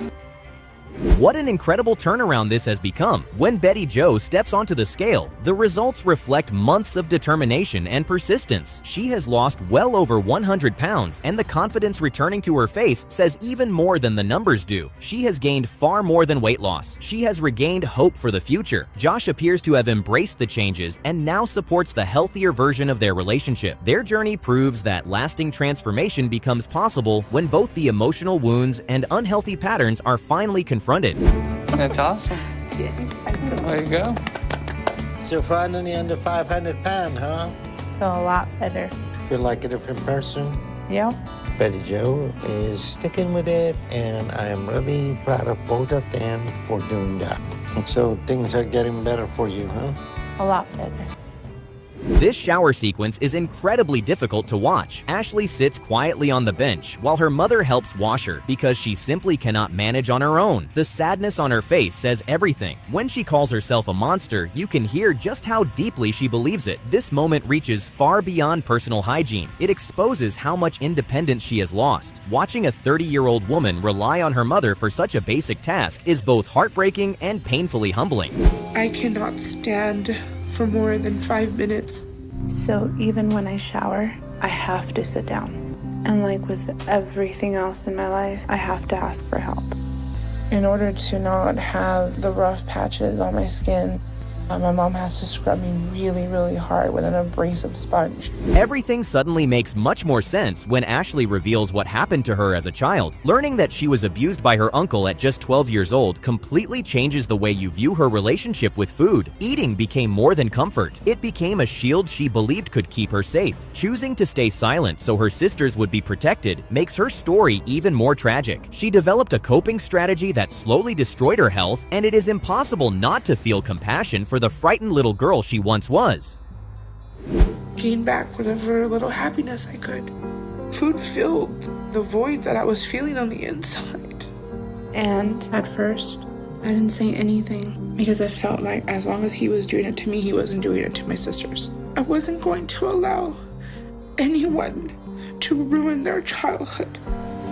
What an incredible turnaround this has become. When Betty Jo steps onto the scale, the results reflect months of determination and persistence. She has lost well over 100 pounds, and the confidence returning to her face says even more than the numbers do. She has gained far more than weight loss. She has regained hope for the future. Josh appears to have embraced the changes and now supports the healthier version of their relationship. Their journey proves that lasting transformation becomes possible when both the emotional wounds and unhealthy patterns are finally confronted. That's awesome. There you go. So finally under 500 pounds, huh? Feel a lot better. Feel like a different person? Yeah. Betty Jo is sticking with it, and I am really proud of both of them for doing that. And so things are getting better for you, huh? A lot better. This shower sequence is incredibly difficult to watch. Ashley sits quietly on the bench while her mother helps wash her because she simply cannot manage on her own. The sadness on her face says everything. When she calls herself a monster, you can hear just how deeply she believes it. This moment reaches far beyond personal hygiene. It exposes how much independence she has lost. Watching a 30-year-old woman rely on her mother for such a basic task is both heartbreaking and painfully humbling. I cannot stand for more than 5 minutes. So even when I shower, I have to sit down. And like with everything else in my life, I have to ask for help. In order to not have the rough patches on my skin, my mom has to scrub me really, really hard with an abrasive sponge. Everything suddenly makes much more sense when Ashley reveals what happened to her as a child. Learning that she was abused by her uncle at just 12 years old completely changes the way you view her relationship with food. Eating became more than comfort. It became a shield she believed could keep her safe. Choosing to stay silent so her sisters would be protected makes her story even more tragic. She developed a coping strategy that slowly destroyed her health, and it is impossible not to feel compassion for the frightened little girl she once was. Gain back whatever little happiness I could. Food filled the void that I was feeling on the inside. And at first, I didn't say anything because I felt like as long as he was doing it to me, he wasn't doing it to my sisters. I wasn't going to allow anyone to ruin their childhood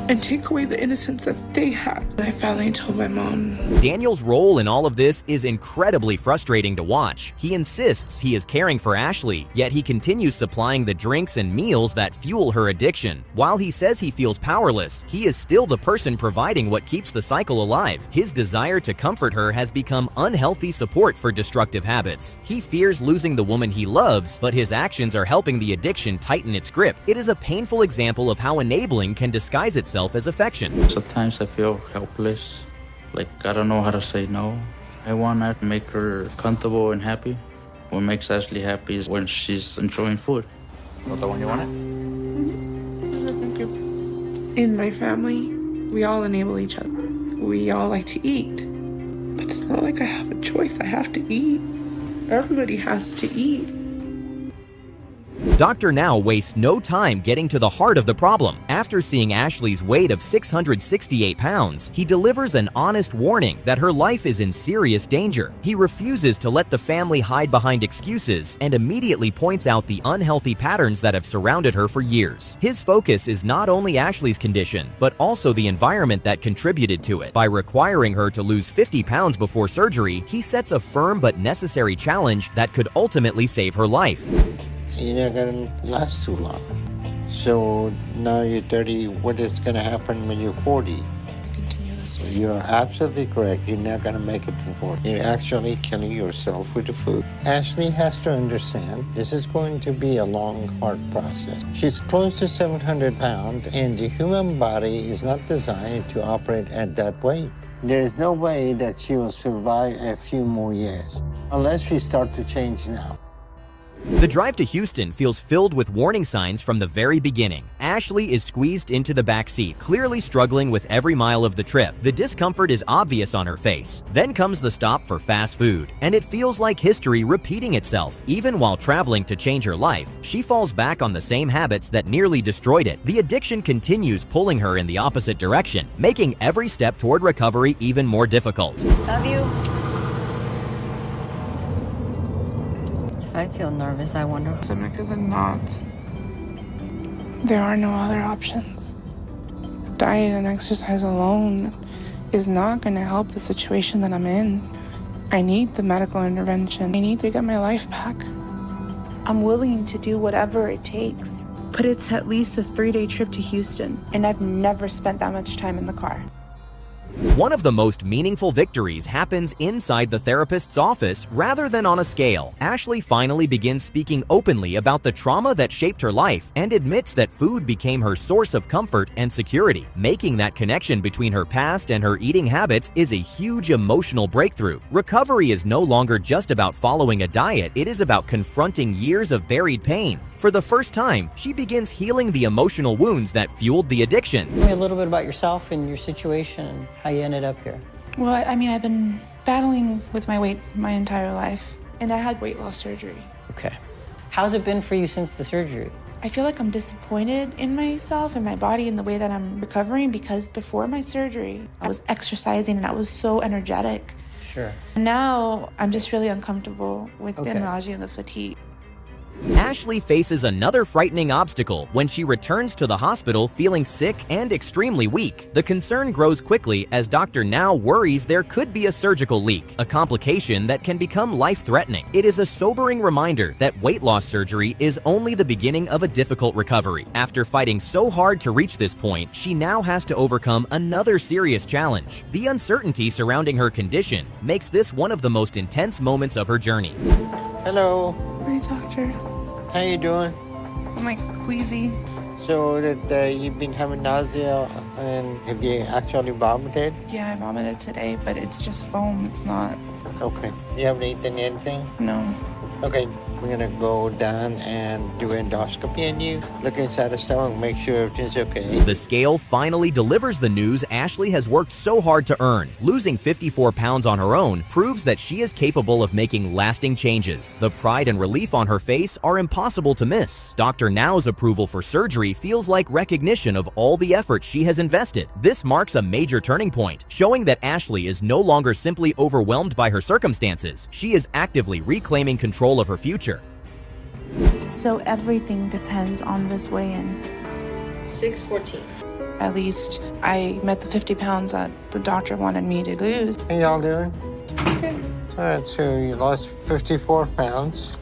and take away the innocence that they had. And I finally told my mom. Daniel's role in all of this is incredibly frustrating to watch. He insists he is caring for Ashley, yet he continues supplying the drinks and meals that fuel her addiction. While he says he feels powerless, he is still the person providing what keeps the cycle alive. His desire to comfort her has become unhealthy support for destructive habits. He fears losing the woman he loves, but his actions are helping the addiction tighten its grip. It is a painful example of how enabling can disguise itself as affection. Sometimes I feel helpless, like I don't know how to say no. I want to make her comfortable and happy. What makes Ashley happy is when she's enjoying food. What the one you want it? In my family, we all enable each other. We all like to eat, but it's not like I have a choice. I have to eat. Everybody has to eat. Dr. Now wastes no time getting to the heart of the problem. After seeing Ashley's weight of 668 pounds, he delivers an honest warning that her life is in serious danger. He refuses to let the family hide behind excuses and immediately points out the unhealthy patterns that have surrounded her for years. His focus is not only Ashley's condition, but also the environment that contributed to it. By requiring her to lose 50 pounds before surgery, he sets a firm but necessary challenge that could ultimately save her life. You're not gonna last too long. So now you're 30, what is gonna happen when you're 40? Continue this way. You're absolutely correct. You're not gonna make it to 40. You're actually killing yourself with the food. Ashley has to understand this is going to be a long, hard process. She's close to 700 pounds, and the human body is not designed to operate at that weight. There is no way that she will survive a few more years, unless she starts to change now. The drive to Houston feels filled with warning signs from the very beginning. Ashley is squeezed into the back seat, clearly struggling with every mile of the trip. The discomfort is obvious on her face. Then comes the stop for fast food, and it feels like history repeating itself. Even while traveling to change her life, she falls back on the same habits that nearly destroyed it. The addiction continues pulling her in the opposite direction, making every step toward recovery even more difficult. Love you. I feel nervous, I wonder. Because I'm not. There are no other options. Diet and exercise alone is not going to help the situation that I'm in. I need the medical intervention. I need to get my life back. I'm willing to do whatever it takes, but it's at least a 3-day trip to Houston, and I've never spent that much time in the car. One of the most meaningful victories happens inside the therapist's office rather than on a scale. Ashley finally begins speaking openly about the trauma that shaped her life and admits that food became her source of comfort and security. Making that connection between her past and her eating habits is a huge emotional breakthrough. Recovery is no longer just about following a diet, it is about confronting years of buried pain. For the first time, she begins healing the emotional wounds that fueled the addiction. Tell me a little bit about yourself and your situation and how you ended up here. Well, I mean, I've been battling with my weight my entire life, and I had weight loss surgery. Okay. How's it been for you since the surgery? I feel like I'm disappointed in myself and my body and the way that I'm recovering, because before my surgery, I was exercising and I was so energetic. Sure. Now, I'm just really uncomfortable with the nausea and the fatigue. Ashley faces another frightening obstacle when she returns to the hospital feeling sick and extremely weak. The concern grows quickly as Dr. Now worries there could be a surgical leak, a complication that can become life-threatening. It is a sobering reminder that weight loss surgery is only the beginning of a difficult recovery. After fighting so hard to reach this point, she now has to overcome another serious challenge. The uncertainty surrounding her condition makes this one of the most intense moments of her journey. Hello. Hi, doctor. How you doing? I'm like queasy. So that you've been having nausea, and have you actually vomited? Yeah, I vomited today, but it's just foam. It's not. Okay. You haven't eaten anything? No. Okay. We're gonna go down and do an endoscopy on you. Look inside the stomach, make sure everything's okay. The scale finally delivers the news Ashley has worked so hard to earn. Losing 54 pounds on her own proves that she is capable of making lasting changes. The pride and relief on her face are impossible to miss. Dr. Now's approval for surgery feels like recognition of all the effort she has invested. This marks a major turning point, showing that Ashley is no longer simply overwhelmed by her circumstances. She is actively reclaiming control of her future. So everything depends on this weigh-in. 6:14. At least I met the 50 pounds that the doctor wanted me to lose. How y'all doing? Okay. All right, so you lost 54 pounds.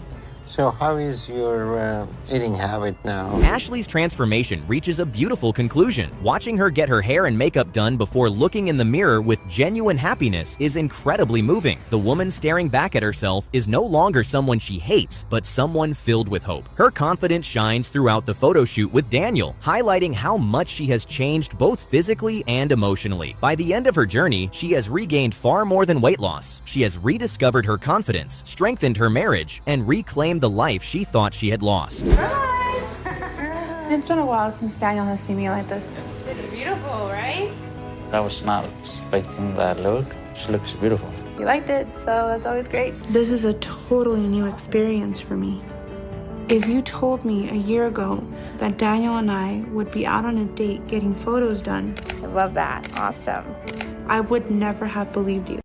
So how is your eating habit now? Ashley's transformation reaches a beautiful conclusion. Watching her get her hair and makeup done before looking in the mirror with genuine happiness is incredibly moving. The woman staring back at herself is no longer someone she hates, but someone filled with hope. Her confidence shines throughout the photo shoot with Daniel, highlighting how much she has changed both physically and emotionally. By the end of her journey, she has regained far more than weight loss. She has rediscovered her confidence, strengthened her marriage, and reclaimed the life she thought she had lost. It's been a while since Daniel has seen me like this. It's beautiful, right? I was not expecting that look. She looks beautiful. You liked it, so that's always great. This is a totally new experience for me. If you told me a year ago that Daniel and I would be out on a date getting photos done, I love that. Awesome. I would never have believed you.